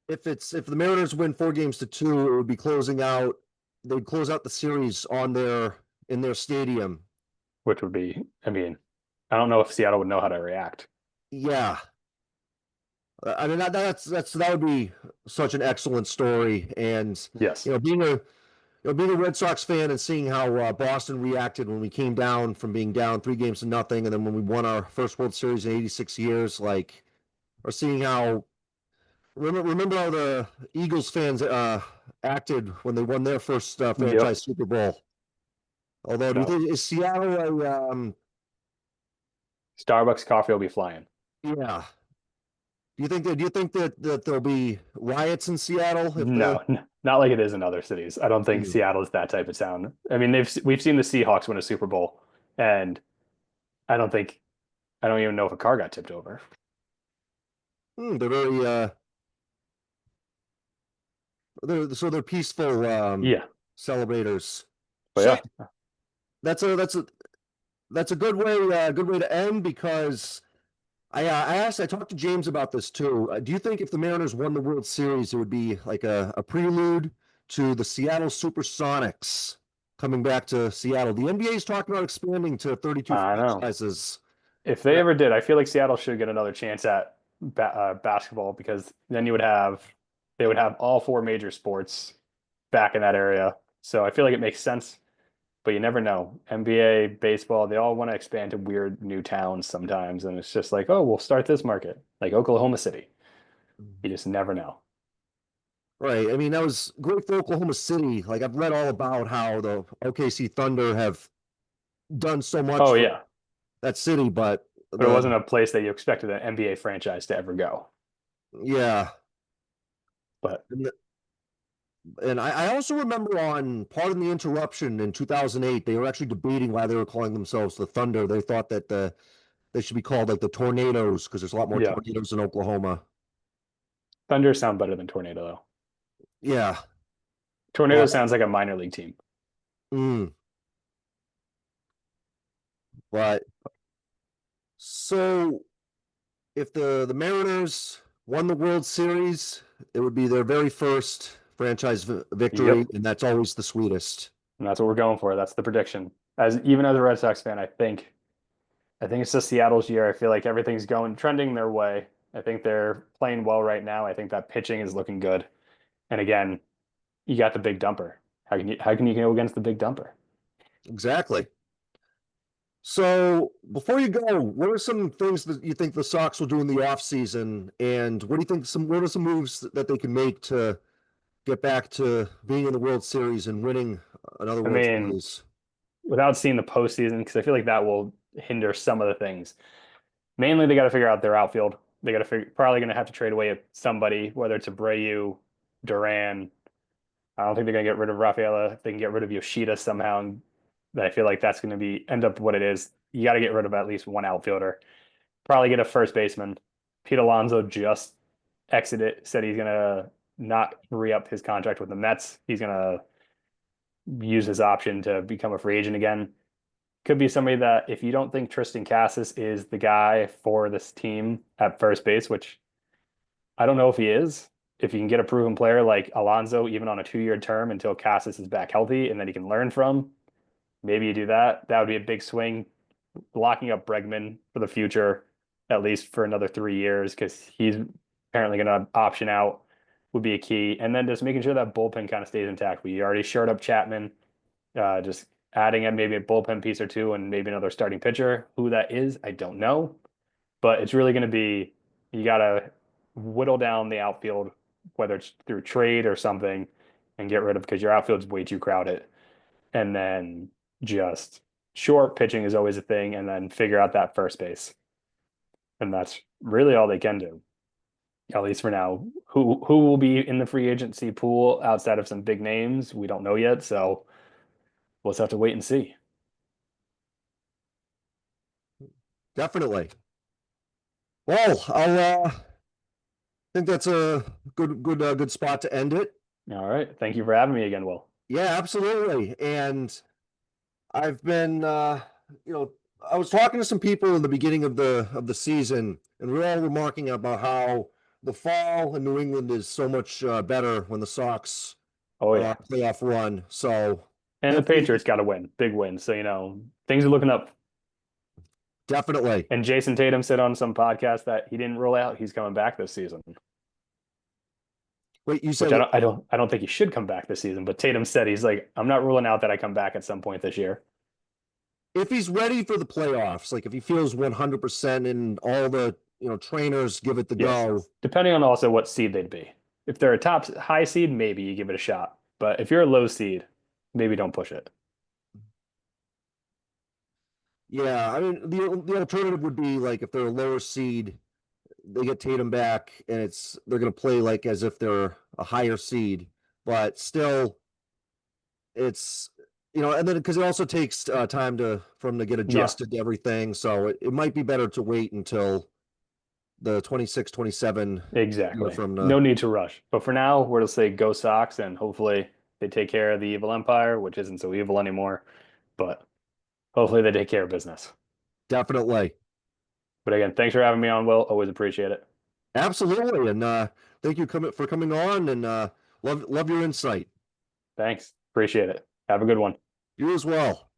if the Mariners win 4 games to 2, it would be closing out they'd close out the series on their in their stadium. Which would be, I mean, I don't know if Seattle would know how to react. Yeah. I mean that would be such an excellent story. And Yes. being a Red Sox fan and seeing how Boston reacted when we came down from being down 3 games to nothing, and then when we won our first World Series in 86 years, like, or seeing how remember how the Eagles fans acted when they won their first Yep. franchise Super Bowl. Although, do you No. think is Seattle a Starbucks coffee will be flying. yeah? Do you think that there'll be riots in Seattle if the No, not like it is in other cities. I don't think hmm, Seattle is that type of town. I mean, we've seen the Seahawks win a Super Bowl, and I don't think I don't even know if a car got tipped over. they're very they're peaceful Yeah, celebrators. but So yeah, that's a that's a that's a good way to end because I talked to James about this too. Do you think if the Mariners won the World Series, it would be like a prelude to the Seattle SuperSonics coming back to Seattle? The NBA is talking about expanding to 32 I know. franchises. If they ever did, I feel like Seattle should get another chance at basketball because then they would have all 4 major sports back in that area. So I feel like it makes sense, but you never know. NBA, baseball, they all want to expand to weird new towns sometimes, and it's just like, oh, we'll start this market, like Oklahoma City. You just never know. Right. I mean, that was great for Oklahoma City. Like I've read all about how the OKC Thunder have done so much Oh for yeah, that city, but but it the wasn't a place that you expected an NBA franchise to ever go. yeah. But And I also remember on Pardon the Interruption in 2008, they were actually debating why they were calling themselves the Thunder. They thought that they should be called like the Tornadoes because there's a lot more yeah, tornadoes in Oklahoma. Thunder sound better than Tornado though. Yeah, Tornado but sounds like a minor league team. mm, but so if the Mariners won the World Series, it would be their very first franchise victory, Yep. and that's always the sweetest. And that's what we're going for. That's the prediction. As even as a Red Sox fan, I think it's just Seattle's year. I feel like everything's going trending their way. I think they're playing well right now. I think that pitching is looking good. And again, you got the big dumper. How can you go against the big dumper? Exactly. So before you go, what are some things that you think the Sox will do in the offseason? And what do you think what are some moves that they can make to get back to being in the World Series and winning another I World mean, Series? without seeing the postseason, because I feel like that will hinder some of the things. Mainly, they got to figure out their outfield. They got to figure, probably going to have to trade away somebody, whether it's Abreu, Duran. I don't think they're going to get rid of Rafaela. If they can get rid of Yoshida somehow, and I feel like that's going to be end up what it is. You got to get rid of at least one outfielder. Probably get a first baseman. Pete Alonso just exited, said he's going to not re-up his contract with the Mets. He's going to use his option to become a free agent again. Could be somebody that if you don't think Tristan Cassis is the guy for this team at first base, which I don't know if he is, if you can get a proven player like Alonso, even on a 2-year term until Cassis is back healthy and then he can learn from, maybe you do that. That would be a big swing. Locking up Bregman for the future, at least for another 3 years, because he's apparently going to option out, would be a key. And then just making sure that bullpen kind of stays intact. We already shored up Chapman, just adding in maybe a bullpen piece or two and maybe another starting pitcher. Who that is, I don't know. But it's really going to be you got to whittle down the outfield, whether it's through trade or something, and get rid of because your outfield's way too crowded. And then just short pitching is always a thing, and then figure out that first base. And that's really all they can do, at least for now. Who will be in the free agency pool outside of some big names? We don't know yet, so we'll just have to wait and see. Definitely. Well, I'll think that's a good spot to end it. All right. Thank you for having me again, Will. Yeah, absolutely. And I've been I was talking to some people in the beginning of the season, and we're all remarking about how the fall in New England is so much better when the Sox Oh yeah. playoff run. So And the hopefully, Patriots got to win, big win. So, things are looking up. definitely. And Jason Tatum said on some podcast that he didn't rule out he's coming back this season, Wait, you said which I don't think he should come back this season. But Tatum said he's like, I'm not ruling out that I come back at some point this year. if he's ready for the playoffs, like if he feels 100% and all the trainers give it the Yes. go. Depending on also what seed they'd be. If they're a top high seed, maybe you give it a shot. But if you're a low seed, maybe don't push it. Yeah, I mean the alternative would be like if they're a lower seed, they get Tatum back, and they're going to play like as if they're a higher seed, but still, it's and then because it also takes time for them to get Yeah, adjusted to everything, so it might be better to wait until the 26, 27 year exactly. from the No need to rush. But for now, we're to say go Sox, and hopefully they take care of the evil empire, which isn't so evil anymore. But hopefully they take care of business. definitely, But again, thanks for having me on, Will. Always appreciate it. absolutely, and thank you for coming on, and love your insight. Thanks. Appreciate it. Have a good one. You as well.